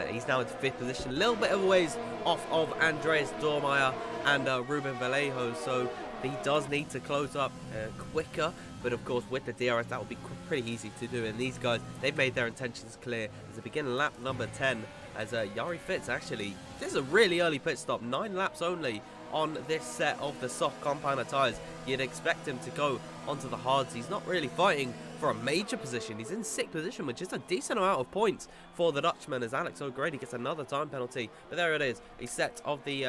He's now into 5th position, a little bit of a ways off of Andreas Dormeyer and Ruben Vallejo, so he does need to close up quicker. But of course, with the DRS, that will be pretty easy to do. And these guys, they've made their intentions clear as they begin lap number 10. As Yari Fitz, actually, this is a really early pit stop, 9 laps only on this set of the soft compounder tyres. You'd expect him to go onto the hards. He's not really fighting for a major position. He's in 6th position, which is a decent amount of points for the Dutchman, as Alex O'Grady gets another time penalty. But there it is, a set of the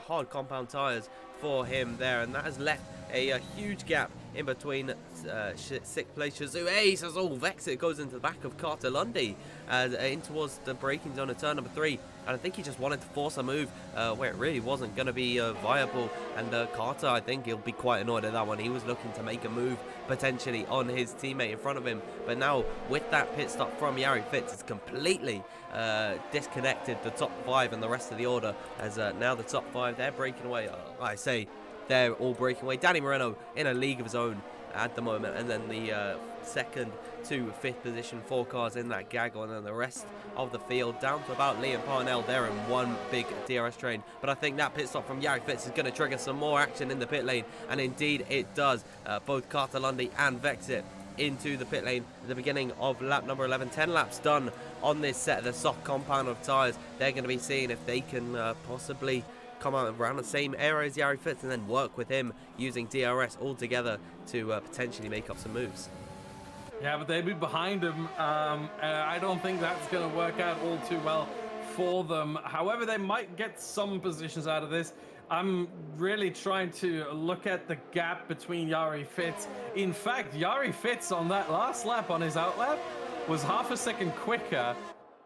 hard compound tyres for him there, and that has left a huge gap in between 6th place Shazoo Ace as all Vexit goes into the back of Carter Lundy in towards the braking zone of turn number 3. And I think he just wanted to force a move where it really wasn't going to be viable. And Carter, I think he'll be quite annoyed at that one. He was looking to make a move potentially on his teammate in front of him. But now with that pit stop from Yari Fitz, it's completely disconnected the top 5 and the rest of the order. As now the top 5, they're breaking away. I say they're all breaking away. Danny Moreno in a league of his own at the moment, and then the 2nd to 5th position, 4 cars in that gaggle, and then the rest of the field down to about Liam Parnell. They're in one big DRS train. But I think that pit stop from Yari Fitz is going to trigger some more action in the pit lane, and indeed it does. Both Carter Lundy and Vexit into the pit lane at the beginning of lap number 11. 10 laps done on this set of the soft compound of tyres. They're going to be seeing if they can possibly come out around the same area as Yari Fitz and then work with him using DRS all together to potentially make up some moves. Yeah, but they'd be behind him. I don't think that's going to work out all too well for them. However, they might get some positions out of this. I'm really trying to look at the gap between Yari Fitz. In fact, Yari Fitz on that last lap on his outlap was half a second quicker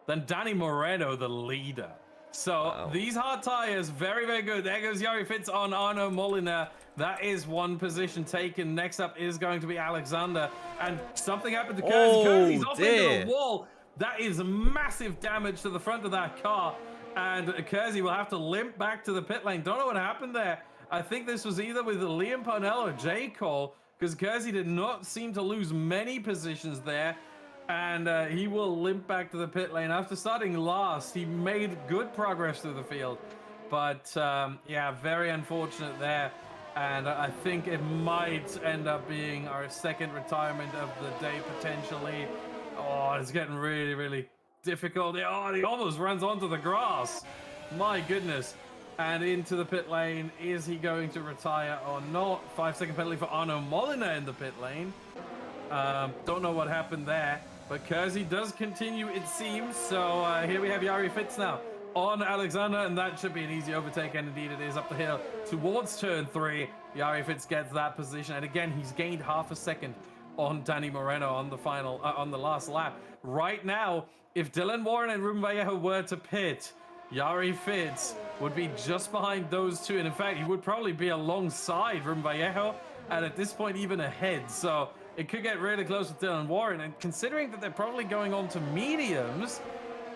than Danny Moreno, the leader. So these hard tires, very, very good. There goes Yari Fitz on Arno Molina. That is one position taken. Next up is going to be Alexander. And something happened to Kersey. Kersey's off into the wall. That is massive damage to the front of that car. And Kersey will have to limp back to the pit lane. Don't know what happened there. I think this was either with Liam Parnell or J. Cole, because Kersey did not seem to lose many positions there. And he will limp back to the pit lane. After starting last, he made good progress through the field. But yeah, very unfortunate there. And I think it might end up being our 2nd retirement of the day, potentially. Oh, it's getting really, really difficult. Oh, he almost runs onto the grass. My goodness. And into the pit lane. Is he going to retire or not? 5-second penalty for Arno Molina in the pit lane. Don't know what happened there. But Kersey does continue, it seems. So here we have Yari Fitz now on Alexander, and that should be an easy overtake, and indeed it is up the hill towards turn 3. Yari Fitz gets that position, and again, he's gained half a second on Danny Moreno on the final, on the last lap. Right now, if Dylan Warren and Ruben Vallejo were to pit, Yari Fitz would be just behind those two, and in fact, he would probably be alongside Ruben Vallejo, and at this point, even ahead. So it could get really close with Dylan Warren, and considering that they're probably going on to mediums,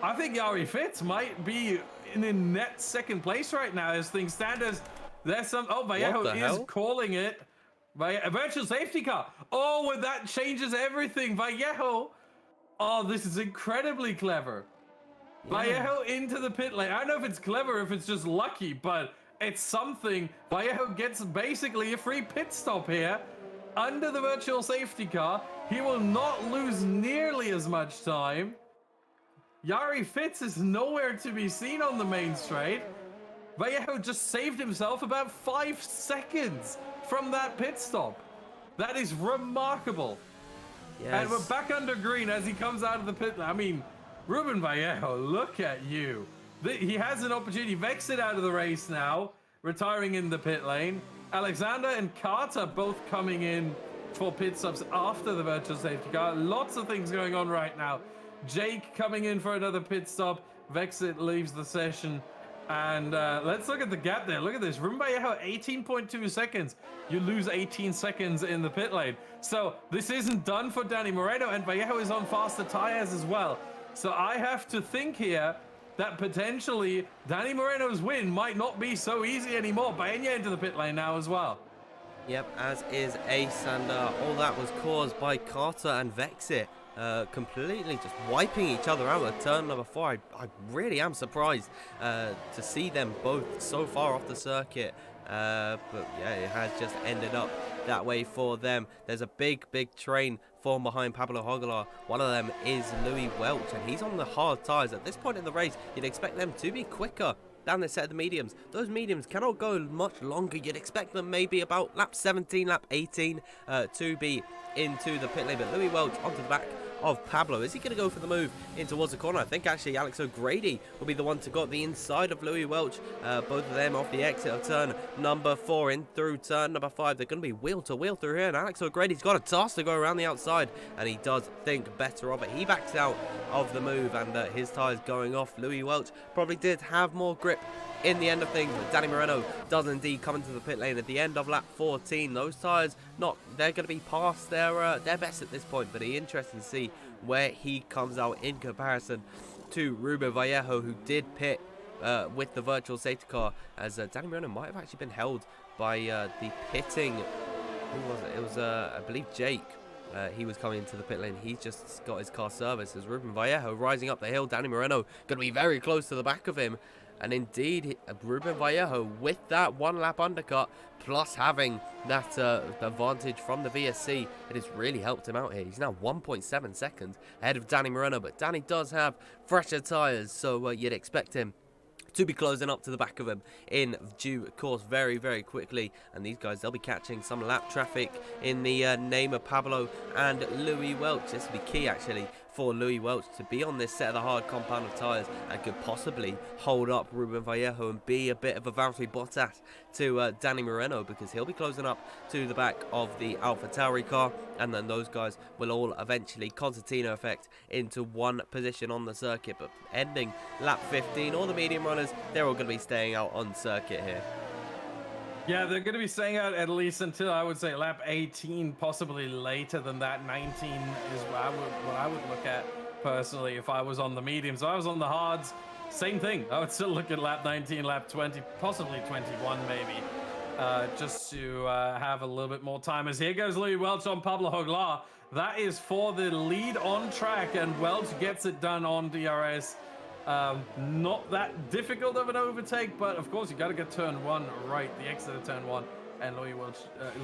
I think Yari Fitz might be in net 2nd place right now as things stand. As there's some, oh, Vallejo is calling it a virtual safety car. Oh, and that changes everything. Vallejo, oh, this is incredibly clever. Yeah. Vallejo into the pit lane. I don't know if it's clever, if it's just lucky, but it's something. Vallejo gets basically a free pit stop here under the virtual safety car. He will not lose nearly as much time. Yari Fitz is nowhere to be seen on the main straight. Vallejo just saved himself about 5 seconds from that pit stop. That is remarkable. Yes. And we're back under green as he comes out of the pit. I mean, Ruben Vallejo, look at you. He has an opportunity. Vexit out of the race now, retiring in the pit lane. Alexander and Carter both coming in for pit stops after the virtual safety car. Lots of things going on right now. Jake coming in for another pit stop. Vexit leaves the session. And let's look at the gap there. Look at this. Ruben Vallejo, 18.2 seconds. You lose 18 seconds in the pit lane. So this isn't done for Danny Moreno, and Vallejo is on faster tires as well. So I have to think here that potentially Danny Moreno's win might not be so easy anymore. Baena into the pit lane now as well. Yep, as is Ace, and all that was caused by Carter and Vexit. Completely just wiping each other out at turn number 4. I really am surprised to see them both so far off the circuit. But yeah, it has just ended up that way for them. There's a big train formed behind Pablo Hogalar. One of them is Louis Welch, and he's on the hard tyres. At this point in the race, you'd expect them to be quicker down the set of the mediums. Those mediums cannot go much longer. You'd expect them maybe about lap 17, lap 18 to be into the pit lane. But Louis Welch onto the back of Pablo. Is he going to go for the move in towards the corner? I think actually Alex O'Grady will be the one to go up the inside of Louis Welch. Both of them off the exit of turn number 4 in through turn number 5. They're going to be wheel to wheel through here, and Alex O'Grady's got a task to go around the outside, and he does think better of it. He backs out of the move, and his tyres going off. Louis Welch probably did have more grip in the end of things, but Danny Moreno does indeed come into the pit lane at the end of lap 14. Those tyres, they're going to be past their best at this point, but it'll be interesting to see where he comes out in comparison to Ruben Vallejo, who did pit with the virtual safety car, as Danny Moreno might have actually been held by the pitting. Who was it? It was, I believe, Jake. He was coming into the pit lane. He just got his car serviced as Ruben Vallejo rising up the hill. Danny Moreno going to be very close to the back of him. And indeed, Ruben Vallejo, with that one lap undercut, plus having that advantage from the VSC, it has really helped him out here. He's now 1.7 seconds ahead of Danny Moreno, but Danny does have fresher tyres, so you'd expect him to be closing up to the back of him in due course very quickly. And these guys, they'll be catching some lap traffic in the name of Pablo and Louis Welch. This will be key actually for Louis Welch to be on this set of the hard compound of tyres, and could possibly hold up Ruben Vallejo and be a bit of a Valtteri Bottas to Danny Moreno, because he'll be closing up to the back of the AlphaTauri car, and then those guys will all eventually concertina effect into one position on the circuit. But ending lap 15, all the medium runners, they're all going to be staying out on circuit here. Yeah, they're going to be staying out at least until, I would say, lap 18, possibly later than that. 19 is what I would look at personally if I was on the mediums. If I was on the hards, same thing. I would still look at lap 19, lap 20, possibly 21 maybe, just to have a little bit more time. As here goes Louis Welch on Pablo Hogalar. That is for the lead on track, and Welch gets it done on DRS. Not that difficult of an overtake, but of course you got to get turn 1 right, the exit of turn 1, and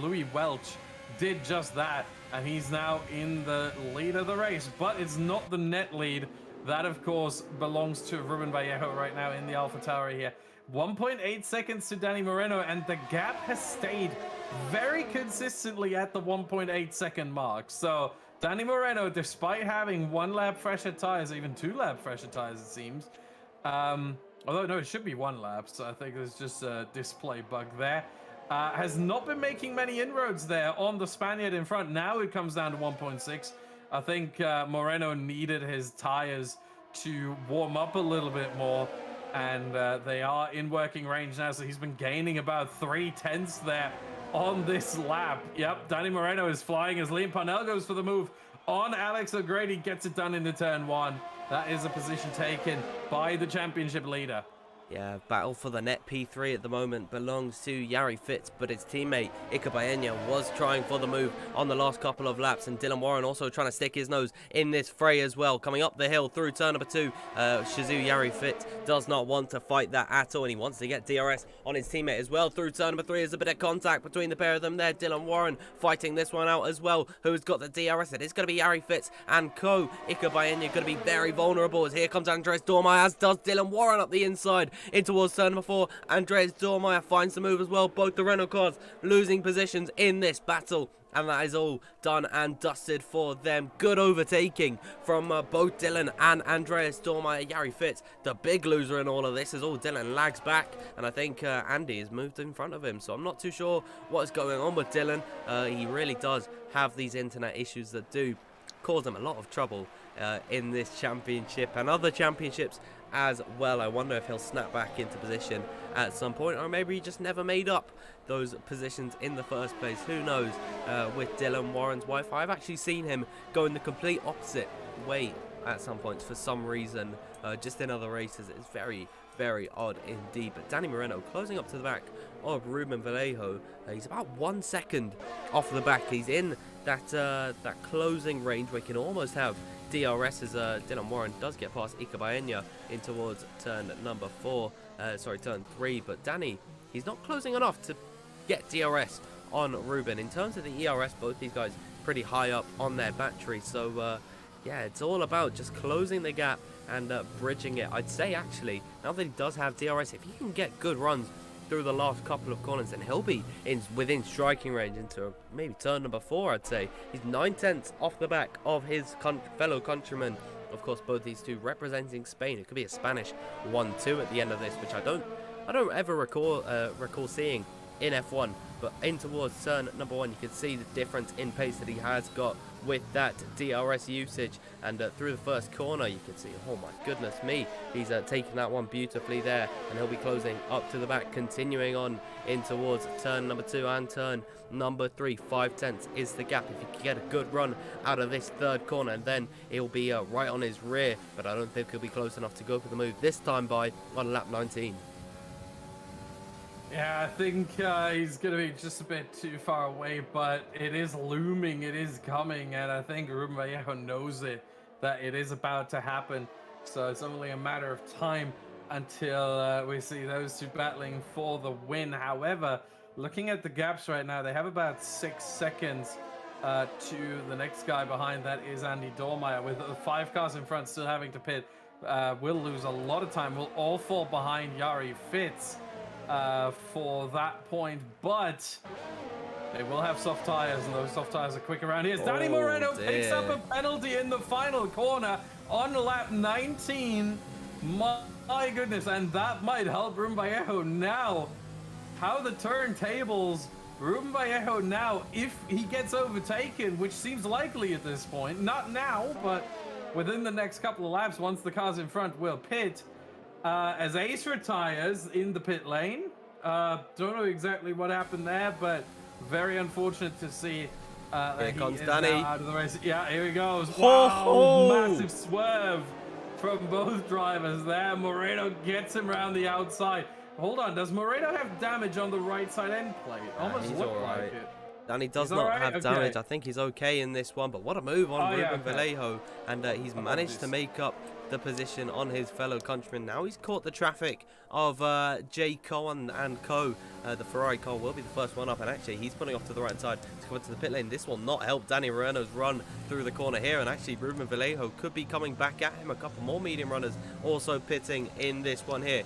Louis Welch did just that, and he's now in the lead of the race. But it's not the net lead. That of course belongs to Ruben Vallejo right now in the AlphaTauri here. 1.8 seconds to Danny Moreno, and the gap has stayed very consistently at the 1.8 second mark. So Danny Moreno, despite having 1 lap fresher tires, even 2 lap fresher tires it seems, although no, it should be 1 lap, so I think there's just a display bug there, has not been making many inroads there on the Spaniard in front. Now it comes down to 1.6. I think Moreno needed his tires to warm up a little bit more, and they are in working range now, so he's been gaining about 0.3 there on this lap. Yep, Danny Moreno is flying as Liam Parnell goes for the move on Alex O'Grady, gets it done into turn 1. That is a position taken by the championship leader. Yeah, battle for the net P3 at the moment belongs to Jari Fitz, but his teammate Ika Baena was trying for the move on the last couple of laps, and Dylan Warren also trying to stick his nose in this fray as well. Coming up the hill through turn number 2, Shazoo Jari Fitz does not want to fight that at all, and he wants to get DRS on his teammate as well. Through turn number 3, there's a bit of contact between the pair of them there. Dylan Warren fighting this one out as well. Who's got the DRS? It is going to be Jari Fitz and co. Ika Baena going to be very vulnerable, as here comes Andres Dormeyer, as does Dylan Warren up the inside in towards turn number 4. Andres Dormeyer finds the move as well. Both the Renault cars losing positions in this battle, and that is all done and dusted for them. Good overtaking from both Dylan and Andreas Dormeyer. Jari Fitz, the big loser in all of this, as all Dylan lags back, and I think Andy has moved in front of him, so I'm not too sure what's going on with Dylan. He really does have these internet issues that do cause him a lot of trouble in this championship and other championships as well. I wonder if he'll snap back into position at some point, or maybe he just never made up those positions in the first place. Who knows? With Dylan Warren's Wi-Fi, I've actually seen him go in the complete opposite way at some points for some reason, just in other races. It's very, very odd indeed. But Danny Moreno closing up to the back of Ruben Vallejo. He's about 1 second off the back. He's in that closing range where he can almost have DRS as Dylan Warren does get past Ika Baena in towards turn number 4. Sorry, turn 3. But Danny, he's not closing enough to get DRS on Ruben. In terms of the ERS, both these guys pretty high up on their battery. So yeah, it's all about just closing the gap and bridging it. I'd say actually, now that he does have DRS, if he can get good runs through the last couple of corners, then he'll be within striking range into maybe turn number 4, I'd say. He's 9/10 off the back of his fellow countrymen. Of course, both these two representing Spain. It could be a Spanish 1-2 at the end of this, which I don't ever recall seeing in F1. But in towards turn number 1, you can see the difference in pace that he has got with that DRS usage. And through the first corner, you can see, oh my goodness me, he's taking that one beautifully there, and he'll be closing up to the back, continuing on in towards turn number 2 and turn number 3. 5/10 is the gap. If he can get a good run out of this third corner, and then he'll be right on his rear, but I don't think he'll be close enough to go for the move this time by on lap 19. Yeah, I think he's going to be just a bit too far away, but it is looming, it is coming, and I think Ruben Vallejo knows it, that it is about to happen. So it's only a matter of time until we see those two battling for the win. However, looking at the gaps right now, they have about 6 seconds to the next guy behind. That is Andy Dormeyer, with the 5 cars in front still having to pit. Will lose a lot of time. Will all fall behind Jari Fitz for that point, but they will have soft tires, and those soft tires are quick around here. Danny Moreno picks up a penalty in the final corner on lap 19. My goodness, and that might help Ruben Vallejo now. How the turntables, Ruben Vallejo now, if he gets overtaken, which seems likely at this point, not now, but within the next couple of laps, once the cars in front will pit, as Ace retires in the pit lane. Don't know exactly what happened there, but very unfortunate to see that Here he comes is Danny. now out of the race. Yeah, here he goes. Ho, Wow, ho. massive swerve from both drivers there. Moreno gets him around the outside. Hold on, does Moreno have damage on the right side end plate? Almost he's looked all right. like it. Danny does He's not alright? have Okay. damage. I think he's okay in this one, but what a move on Ruben yeah, okay. Vallejo, and he's managed to make up the position on his fellow countryman. Now he's caught the traffic of Jay Cohen and co. The Ferrari car will be the first one up, and actually he's pulling off to the right side to come into the pit lane. This will not help Danny Moreno's run through the corner here, and actually Ruben Vallejo could be coming back at him. A couple more medium runners also pitting in this one here.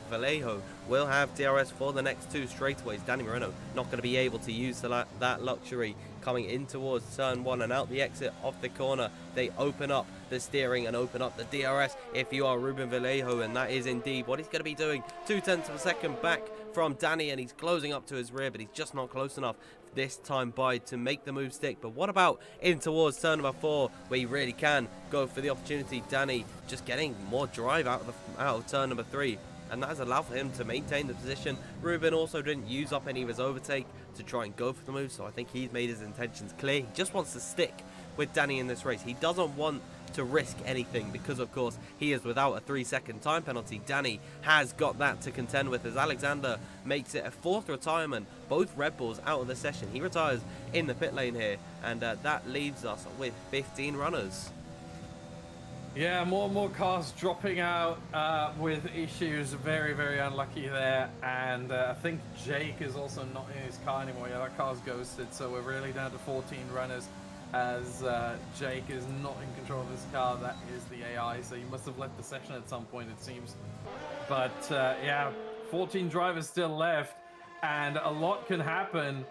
Vallejo will have DRS for the next 2 straightaways. Danny Moreno not going to be able to use that luxury coming in towards turn 1 and out the exit of the corner. They open up the steering and open up the DRS if you are Ruben Vallejo, and that is indeed what he's going to be doing. 0.2 of a second back from Danny, and he's closing up to his rear, but he's just not close enough this time by to make the move stick. But what about in towards turn number 4, where you really can go for the opportunity? Danny just getting more drive out of turn number 3, and that has allowed for him to maintain the position. Ruben also didn't use up any of his overtake to try and go for the move, so I think he's made his intentions clear. He just wants to stick with Danny in this race. He doesn't want to risk anything because, of course, he is without a 3-second time penalty. Danny has got that to contend with as Alexander makes it a 4th retirement. Both Red Bulls out of the session. He retires in the pit lane here, and that leaves us with 15 runners. Yeah, more and more cars dropping out with issues. Very, very unlucky there. And I think Jake is also not in his car anymore. Yeah, that car's ghosted. So we're really down to 14 runners as Jake is not in control of his car. That is the AI. So he must have left the session at some point, it seems. But yeah, 14 drivers still left. And a lot can happen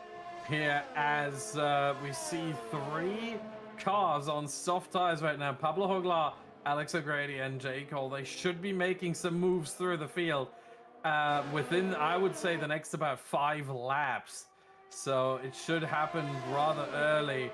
here as we see 3 cars on soft tires right now. Pablo Joglar, Alex O'Grady, and Jay Cole. They should be making some moves through the field within, I would say, the next about 5 laps. So it should happen rather early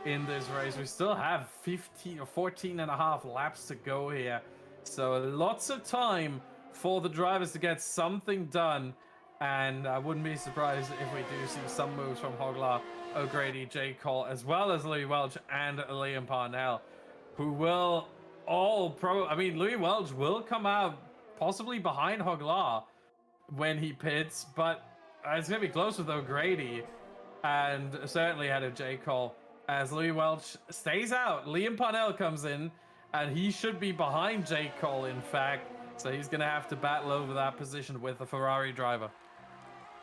in this race. We still have 15 or 14 and a half laps to go here. So lots of time for the drivers to get something done. And I wouldn't be surprised if we do see some moves from Hoglar, O'Grady, J. Cole, as well as Louis Welch and Liam Parnell, who will all I mean, Louis Welch will come out possibly behind Hoglar when he pits, but it's going to be close with O'Grady and certainly ahead of J. Cole. As Louis Welch stays out, Liam Parnell comes in, and he should be behind J. Cole, in fact. So he's going to have to battle over that position with the Ferrari driver.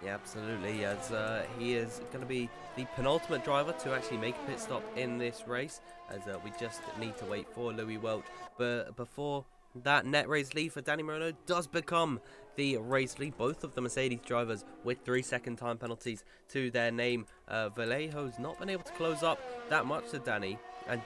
Yeah, absolutely, as he is going to be the penultimate driver to actually make a pit stop in this race, as we just need to wait for Louis Welch. But before that, net race lead for Danny Moreno does become the race lead. Both of the Mercedes drivers with 3-second time penalties to their name. Vallejo's not been able to close up that much to Danny, and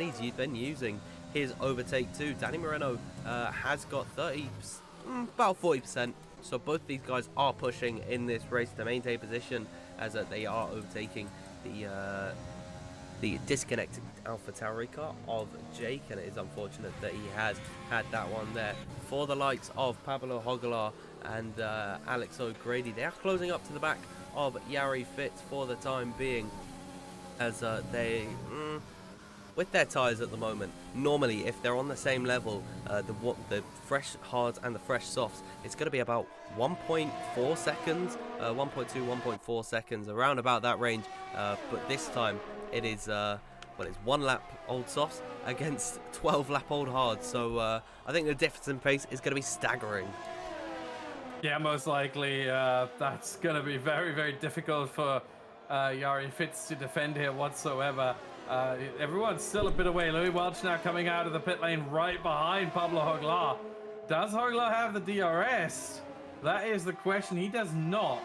he's been using his overtake too. Danny Moreno has got about 40%. So both these guys are pushing in this race to maintain position, as they are overtaking the disconnected AlphaTauri car of Jake, and it is unfortunate that he has had that one there. For the likes of Pablo Hoglar and Alex O'Grady, they are closing up to the back of Jari Fitz for the time being, as they with their tyres at the moment, normally if they're on the same level, the fresh hards and the fresh softs, it's going to be about 1.4 seconds, 1.2, 1.4 seconds, around about that range. But this time it is, it's 1 lap old softs against 12 lap old hards. So I think the difference in pace is going to be staggering. Yeah, most likely that's going to be very, very difficult for Jari Fitz to defend here whatsoever. Everyone's still a bit away. Louis Welch now coming out of the pit lane right behind Pablo Hoglar. Does Hoglar have the DRS? That is the question. He does not.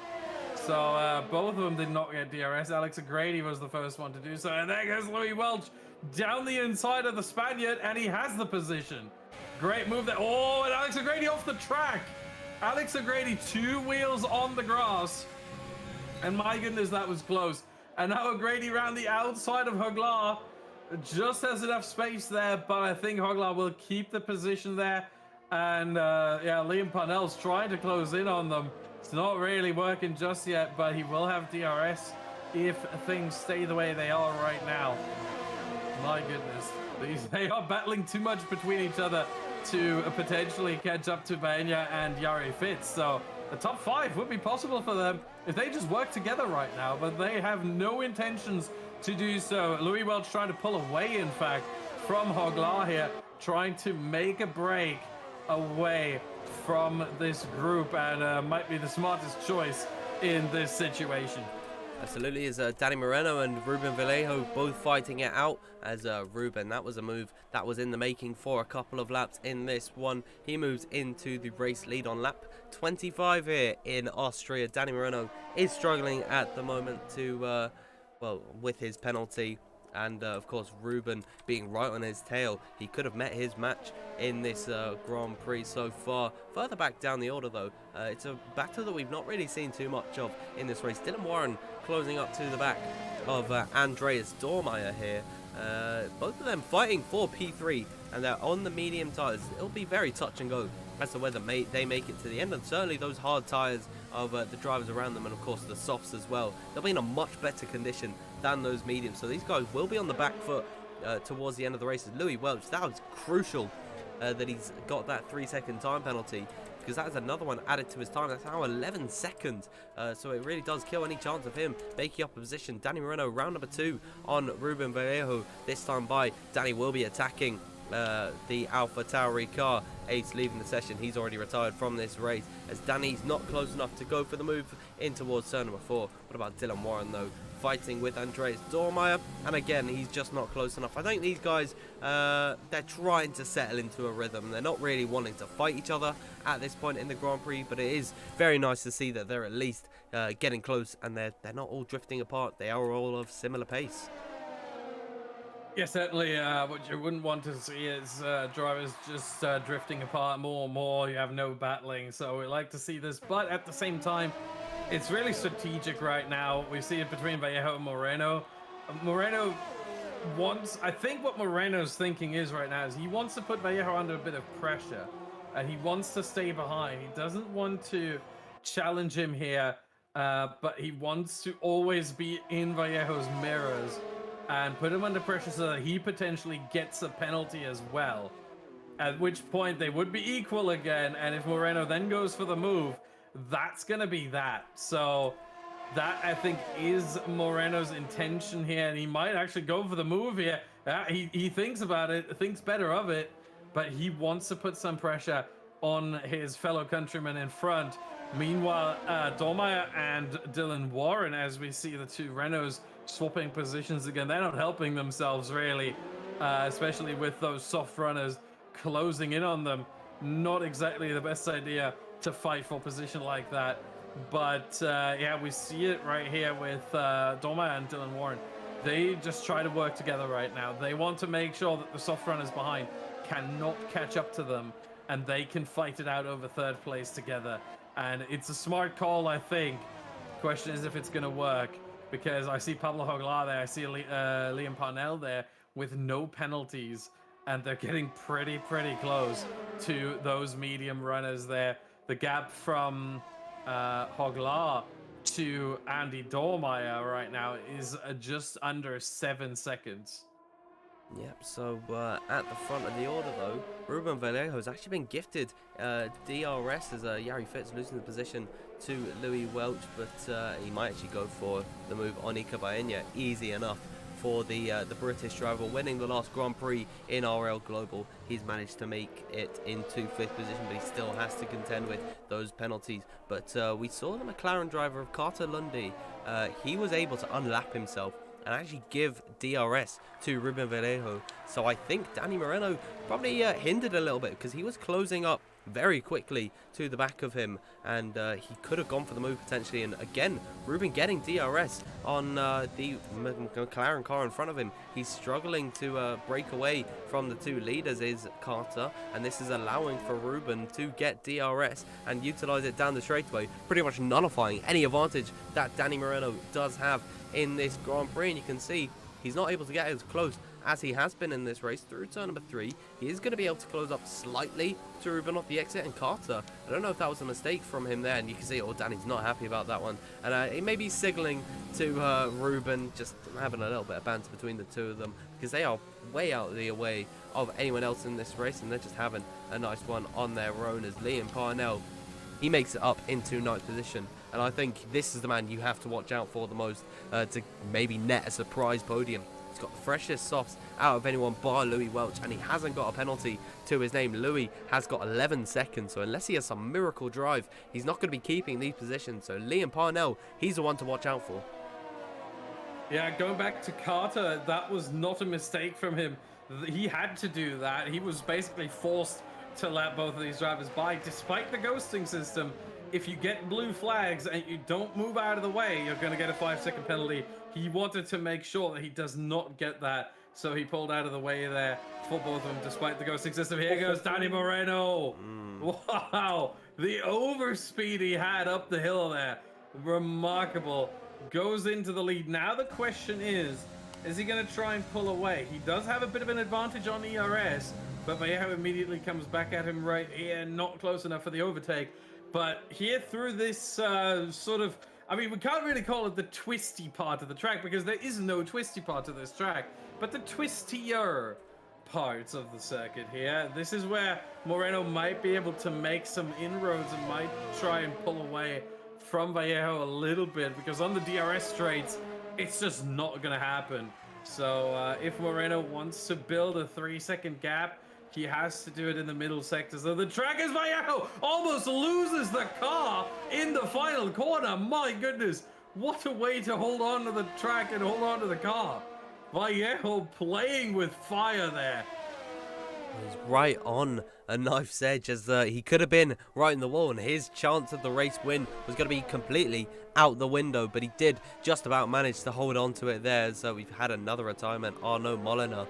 So both of them did not get DRS. Alex O'Grady was the first one to do so. And there goes Louis Welch down the inside of the Spaniard, and he has the position. Great move there. Oh, and Alex O'Grady off the track. Alex O'Grady, 2 wheels on the grass. And my goodness, that was close. And now O'Grady around the outside of Hoglar. Just has enough space there, but I think Hoglar will keep the position there. And yeah, Liam Parnell's trying to close in on them. It's not really working just yet, but he will have DRS if things stay the way they are right now. My goodness. They are battling too much between each other to potentially catch up to Baena and Jari Fitz. So the top 5 would be possible for them if they just work together right now, but they have no intentions to do so. Louis Welch trying to pull away, in fact, from Hoglar here, trying to make a break away from this group, and might be the smartest choice in this situation. Absolutely, as Danny Moreno and Ruben Vallejo both fighting it out, as Ruben, that was a move that was in the making for a couple of laps in this one. He moves into the race lead on lap 25 here in Austria. Danny Moreno is struggling at the moment to, with his penalty. And of course, Ruben being right on his tail, he could have met his match in this Grand Prix so far. Further back down the order, though, it's a battle that we've not really seen too much of in this race. Dylan Warren closing up to the back of Andreas Dormeyer here. Both of them fighting for P3, and they're on the medium tyres. It'll be very touch and go as to whether they make it to the end, and certainly those hard tyres of the drivers around them, and of course the softs as well. They'll be in a much better condition than those mediums, so these guys will be on the back foot towards the end of the race. Louis Welch, that was crucial that he's got that 3-second time penalty, because that is another one added to his time. That's now 11 seconds, so it really does kill any chance of him making up a position. Danny Moreno, round number 2 on Ruben Vallejo, this time by. Danny will be attacking the AlphaTauri car. Ace leaving the session. He's already retired from this race, as Danny's not close enough to go for the move in towards turn number 4. What about Dylan Warren, though? Fighting with Andreas Dormeyer, and again, he's just not close enough. I think these guys, they're trying to settle into a rhythm. They're not really wanting to fight each other at this point in the Grand Prix, but it is very nice to see that they're at least getting close, and they're not all drifting apart. They are all of similar pace. Yeah, certainly what you wouldn't want to see is drivers just drifting apart more and more. You have no battling, so we like to see this, but at the same time, it's really strategic right now. We see it between Vallejo and Moreno. Moreno wants, I think what Moreno's thinking is right now is he wants to put Vallejo under a bit of pressure, and he wants to stay behind. He doesn't want to challenge him here, but he wants to always be in Vallejo's mirrors and put him under pressure so that he potentially gets a penalty as well. At which point they would be equal again, and if Moreno then goes for the move, that's gonna be that. So that, I think, is Moreno's intention here, and he might actually go for the move here. He thinks about it, thinks better of it, but he wants to put some pressure on his fellow countrymen in front. Meanwhile, Dormeyer and Dylan Warren, as we see the two Renaults swapping positions again, they're not helping themselves really, especially with those soft runners closing in on them. Not exactly the best idea to fight for position like that. But yeah, we see it right here with Dormeyer and Dylan Warren. They just try to work together right now. They want to make sure that the soft runners behind cannot catch up to them, and they can fight it out over third place together. And it's a smart call, I think. Question is if it's going to work, because I see Pablo Joglar there, I see Liam Parnell there with no penalties, and they're getting pretty close to those medium runners there. The gap from Joglar to Andy Dormeyer right now is just under 7 seconds. Yep, so at the front of the order though, Ruben Vallejo has actually been gifted DRS as Jari Fitz losing the position to Louis Welch, but he might actually go for the move on Ika Baena. Easy enough for the British driver, winning the last Grand Prix in RL Global. He's managed to make it into 5th position, but he still has to contend with those penalties. But we saw the McLaren driver of Carter Lundy. He was able to unlap himself and actually give DRS to Ruben Vallejo. So I think Danny Moreno probably hindered a little bit, because he was closing up very quickly to the back of him, and he could have gone for the move potentially. And again, Ruben getting DRS on the McLaren car in front of him. He's struggling to break away from the two leaders, is Carter, and this is allowing for Ruben to get DRS and utilize it down the straightaway, pretty much nullifying any advantage that Danny Moreno does have in this Grand Prix. And you can see he's not able to get as close as he has been in this race through turn number 3. He is going to be able to close up slightly to Ruben off the exit, and Carter, I don't know if that was a mistake from him there, and you can see, oh, Danny's not happy about that one, and he may be signaling to Ruben, just having a little bit of banter between the two of them, because they are way out of the way of anyone else in this race, and they're just having a nice one on their own. As Liam Parnell, he makes it up into 9th position, and I think this is the man you have to watch out for the most to maybe net a surprise podium. He's got the freshest softs out of anyone bar Louis Welch, and he hasn't got a penalty to his name. Louis has got 11 seconds, so unless he has some miracle drive, he's not going to be keeping these positions. So Liam Parnell, he's the one to watch out for. Yeah, going back to Carter, that was not a mistake from him. He had to do that. He was basically forced to let both of these drivers by, despite the ghosting system. If you get blue flags and you don't move out of the way, you're going to get a 5-second penalty. He wanted to make sure that he does not get that, so he pulled out of the way there for both of them, despite the ghosting system. Here goes Danny Moreno. Wow, the overspeed he had up the hill there, remarkable. Goes into the lead. Now the question is he going to try and pull away? He does have a bit of an advantage on ERS, but Vallejo immediately comes back at him right here, not close enough for the overtake. But here through this sort of, I mean, we can't really call it the twisty part of the track, because there is no twisty part of this track, but the twistier parts of the circuit here. This is where Moreno might be able to make some inroads and might try and pull away from Vallejo a little bit, because on the DRS straights, it's just not going to happen. So if Moreno wants to build a 3-second gap, he has to do it in the middle sector. So the track is Vallejo almost loses the car in the final corner. My goodness, what a way to hold on to the track and hold on to the car. Vallejo playing with fire there. He's right on a knife's edge, as he could have been right in the wall, and his chance of the race win was going to be completely out the window, but he did just about manage to hold on to it there. So we've had another retirement, Arnaud Molina,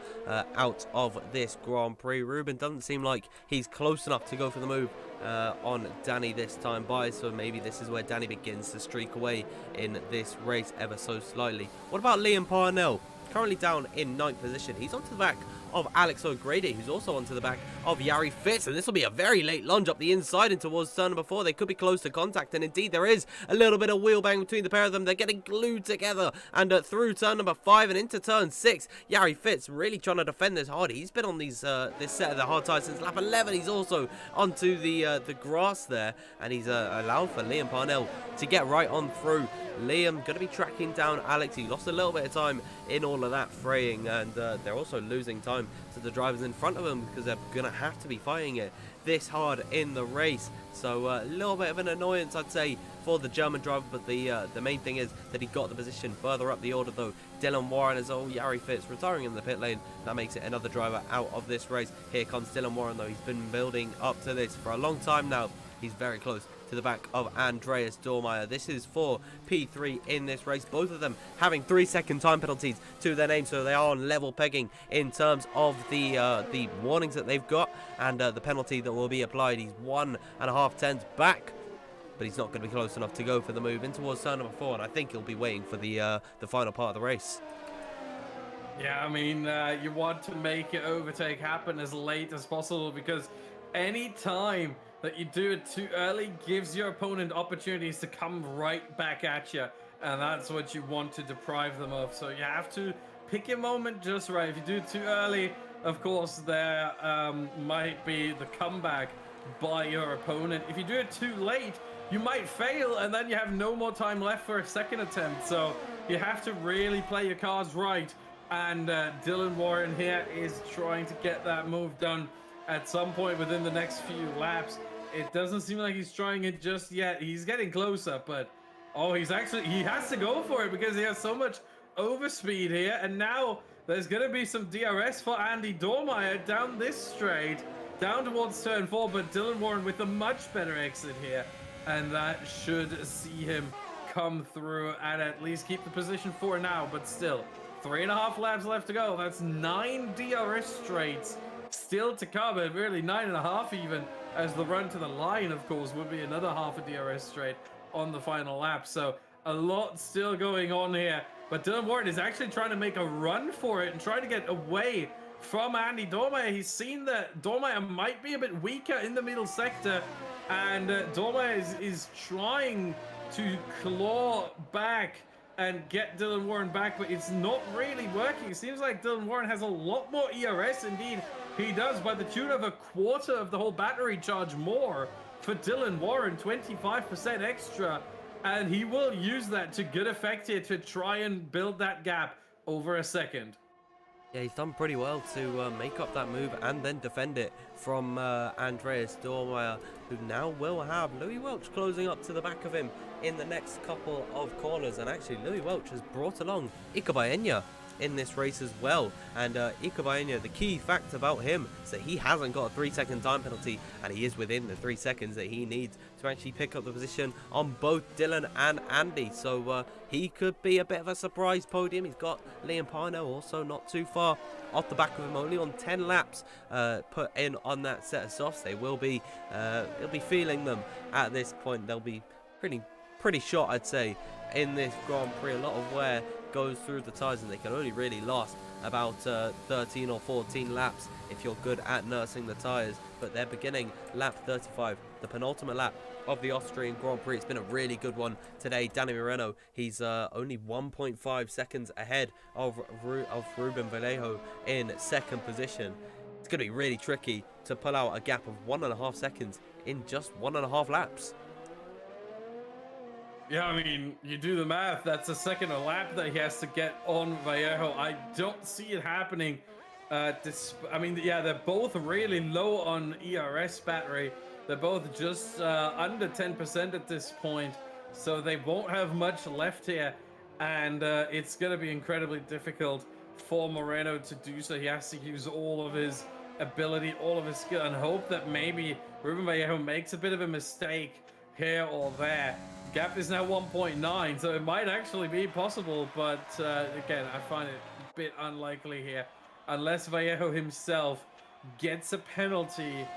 out of this Grand Prix. Ruben doesn't seem like he's close enough to go for the move on Danny this time by, so maybe this is where Danny begins to streak away in this race ever so slightly. What about Liam Parnell? currently down in 9th position. He's onto the back of Alex O'Grady, who's also onto the back of Jari Fitz, and this will be a very late lunge up the inside and towards turn number 4. They could be close to contact, and indeed there is a little bit of wheel bang between the pair of them. They're getting glued together, and through turn number 5 and into turn 6, Jari Fitz really trying to defend this hard. He's been on these this set of the hard tires since lap 11. He's also onto the grass there, and he's allowed for Liam Parnell to get right on through. Liam going to be tracking down Alex. He lost a little bit of time in all of that fraying, and they're also losing time to the drivers in front of them because they're going to have to be fighting it this hard in the race. So a little bit of an annoyance, I'd say, for the German driver, but the main thing is that he got the position further up the order, though. Dylan Warren as well. Jari Fitz retiring in the pit lane. That makes it another driver out of this race. Here comes Dylan Warren, though. He's been building up to this for a long time now. He's very close to the back of Andreas Dormeyer. This is for P3 in this race. Both of them having 3-second time penalties to their name, so they are on level pegging in terms of the warnings that they've got and the penalty that will be applied. He's 1.5 tenths back, but he's not going to be close enough to go for the move in towards turn number 4, and I think he'll be waiting for the final part of the race. Yeah, I mean, you want to make your overtake happen as late as possible, because any time that you do it too early gives your opponent opportunities to come right back at you, and that's what you want to deprive them of. So you have to pick your moment just right. If you do it too early, of course, there might be the comeback by your opponent. If you do it too late, you might fail, and then you have no more time left for a second attempt. So you have to really play your cards right, and Dylan Warren here is trying to get that move done at some point within the next few laps. It doesn't seem like he's trying it just yet. He's getting closer, but oh, he has to go for it because he has so much overspeed here. And now there's going to be some DRS for Andy Dormeyer down this straight, down towards turn 4, but Dylan Warren with a much better exit here, and that should see him come through and at least keep the position for now. But still, 3.5 laps left to go. That's 9 DRS straights still to come, and really 9.5 even, as the run to the line, of course, would be another half a DRS straight on the final lap. So a lot still going on here, but Dylan Warren is actually trying to make a run for it and trying to get away from Andy Dormeyer. He's seen that Dormeyer might be a bit weaker in the middle sector, and Dormeyer is trying to claw back and get Dylan Warren back, but it's not really working. It seems like Dylan Warren has a lot more ERS. Indeed, he does, by the tune of a quarter of the whole battery charge more for Dylan Warren, 25% extra, and he will use that to good effect here to try and build that gap over a second. Yeah, he's done pretty well to make up that move and then defend it from Andreas Dormeyer, who now will have Louis Welch closing up to the back of him in the next couple of corners. And actually, Louis Welch has brought along Ika Baena in this race as well, and Ika Baena, the key fact about him is that he hasn't got a 3-second time penalty, and he is within the 3 seconds that he needs to actually pick up the position on both Dylan and Andy. So he could be a bit of a surprise podium. He's got Liam Parnell also not too far off the back of him, only on 10 laps put in on that set of softs. They will be he'll be feeling them at this point. They'll be pretty short, I'd say, in this Grand Prix. A lot of wear goes through the tyres, and they can only really last about 13 or 14 laps if you're good at nursing the tyres. But they're beginning lap 35, the penultimate lap of the Austrian Grand Prix. It's been a really good one today. Danny Moreno, he's only 1.5 seconds ahead of Ruben Vallejo in second position. It's going to be really tricky to pull out a gap of 1.5 seconds in just 1.5 laps. Yeah, I mean, you do the math. That's a second a lap that he has to get on Vallejo. I don't see it happening. I mean, yeah, they're both really low on ERS battery. They're both just under 10% at this point, so they won't have much left here, and it's going to be incredibly difficult for Moreno to do so. He has to use all of his ability, all of his skill, and hope that maybe Ruben Vallejo makes a bit of a mistake here or there. Gap is now 1.9, so it might actually be possible, but again, I find it a bit unlikely here, unless Vallejo himself gets a penalty,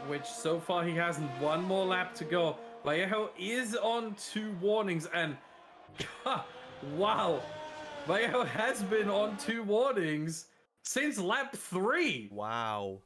which so far he hasn't. One more lap to go. Vallejo is on 2 warnings, and wow, Vallejo has been on 2 warnings since lap 3. Wow.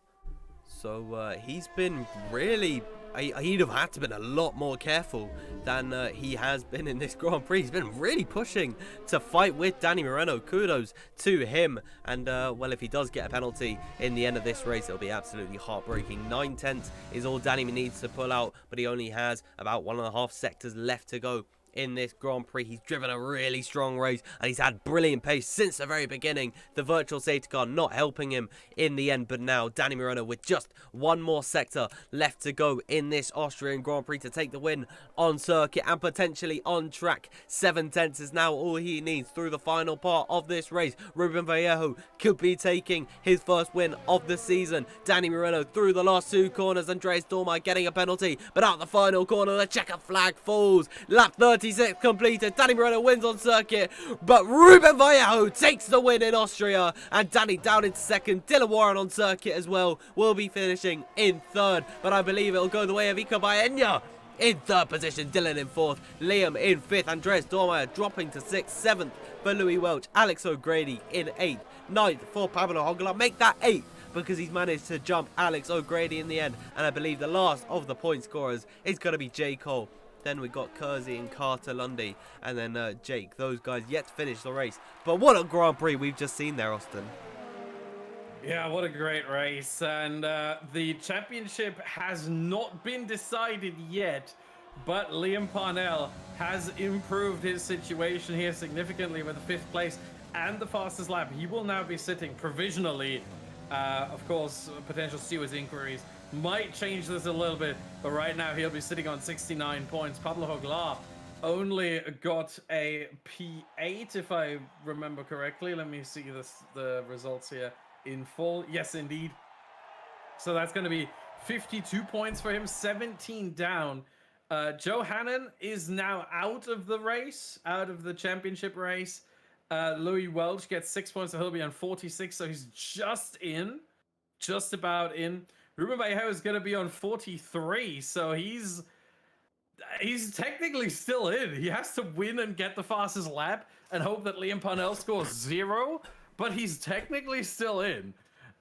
So he's been really... He'd have had to been a lot more careful than he has been in this Grand Prix. He's been really pushing to fight with Danny Moreno. Kudos to him. And, well, if he does get a penalty in the end of this race, it'll be absolutely heartbreaking. 9/10 is all Danny needs to pull out, but he only has about 1.5 sectors left to go in this Grand Prix. He's driven a really strong race and he's had brilliant pace since the very beginning. The virtual safety car not helping him in the end, but now Danny Moreno with just 1 more sector left to go in this Austrian Grand Prix to take the win on circuit and potentially on track. 7/10 is now all he needs through the final part of this race. Ruben Vallejo could be taking his first win of the season. Danny Moreno through the last 2 corners. Andreas Dormer getting a penalty, but out the final corner the checker flag falls. Lap 36 completed. Danny Moreno wins on circuit, but Ruben Vallejo takes the win in Austria, and Danny down in second. Dylan Warren on circuit as well will be finishing in third, but I believe it'll go the way of Ika Baena in third position, Dylan in fourth, Liam in fifth, Andreas Dormer dropping to sixth, seventh for Louis Welch, Alex O'Grady in eighth, ninth for Pablo Hogla. Make that eighth because he's managed to jump Alex O'Grady in the end, and I believe the last of the point scorers is going to be J. Cole. Then we got Kersey and Carter Lundy, and then Jake. Those guys yet to finish the race. But what a Grand Prix we've just seen there, Austin. Yeah, what a great race. And the championship has not been decided yet, but Liam Parnell has improved his situation here significantly with the 5th place and the fastest lap. He will now be sitting provisionally. Of course, potential stewards inquiries might change this a little bit, but right now he'll be sitting on 69 points. Pablo Hogla only got a P8, if I remember correctly. Let me see the results here in full. Yes, indeed. So that's going to be 52 points for him, 17 down. Joe Hannon is now out of the race, out of the championship race. Louis Welch gets 6 points, so he'll be on 46, so he's just about in. Ruben Vallejo is going to be on 43, so he's technically still in. He has to win and get the fastest lap and hope that Liam Parnell scores 0, but he's technically still in.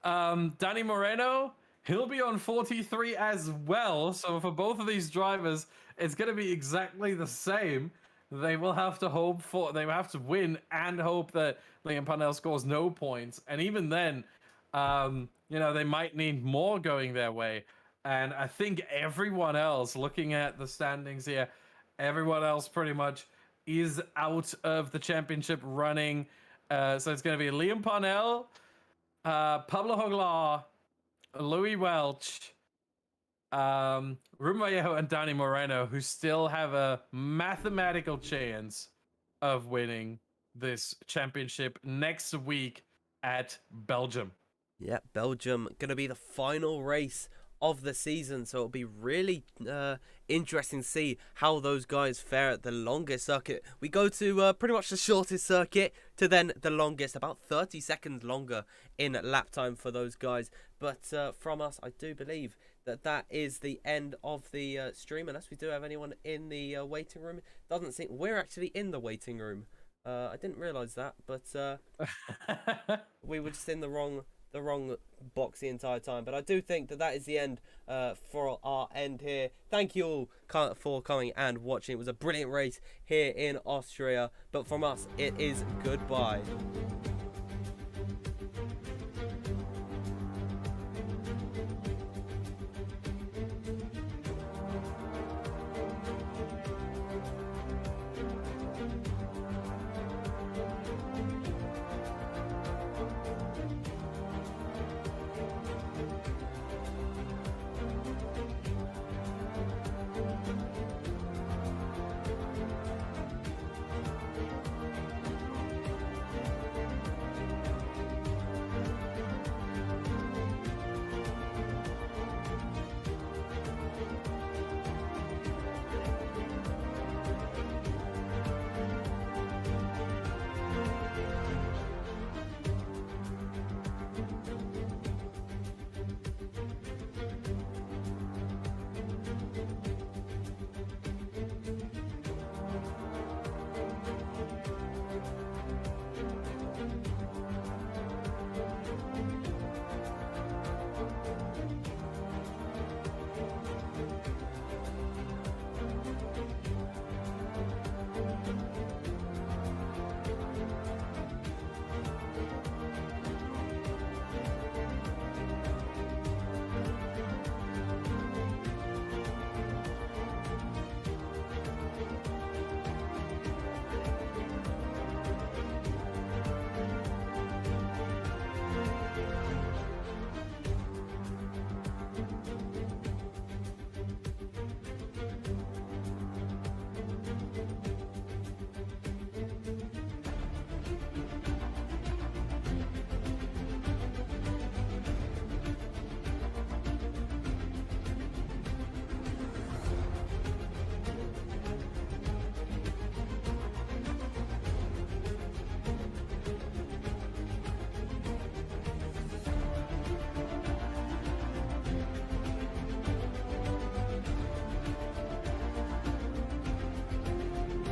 Danny Moreno, he'll be on 43 as well, so for both of these drivers, it's going to be exactly the same. They will have to win and hope that Liam Parnell scores no points, and even then, you know, they might need more going their way. And I think everyone else, looking at the standings here, everyone else pretty much is out of the championship running. So it's going to be Liam Parnell, Pablo Hogla, Louis Welch, Ruben Vallejo, and Danny Moreno, who still have a mathematical chance of winning this championship next week at Belgium. Yeah, Belgium going to be the final race of the season, so it'll be really interesting to see how those guys fare at the longest circuit. We go to pretty much the shortest circuit to then the longest, about 30 seconds longer in lap time for those guys. But from us, I do believe that is the end of the stream, unless we do have anyone in the waiting room. Doesn't seem we're actually in the waiting room. I didn't realise that, but we were just in the wrong box the entire time. But I do think that is the end for our end here. Thank you all for coming and watching. It was a brilliant race here in Austria, but from us it is goodbye.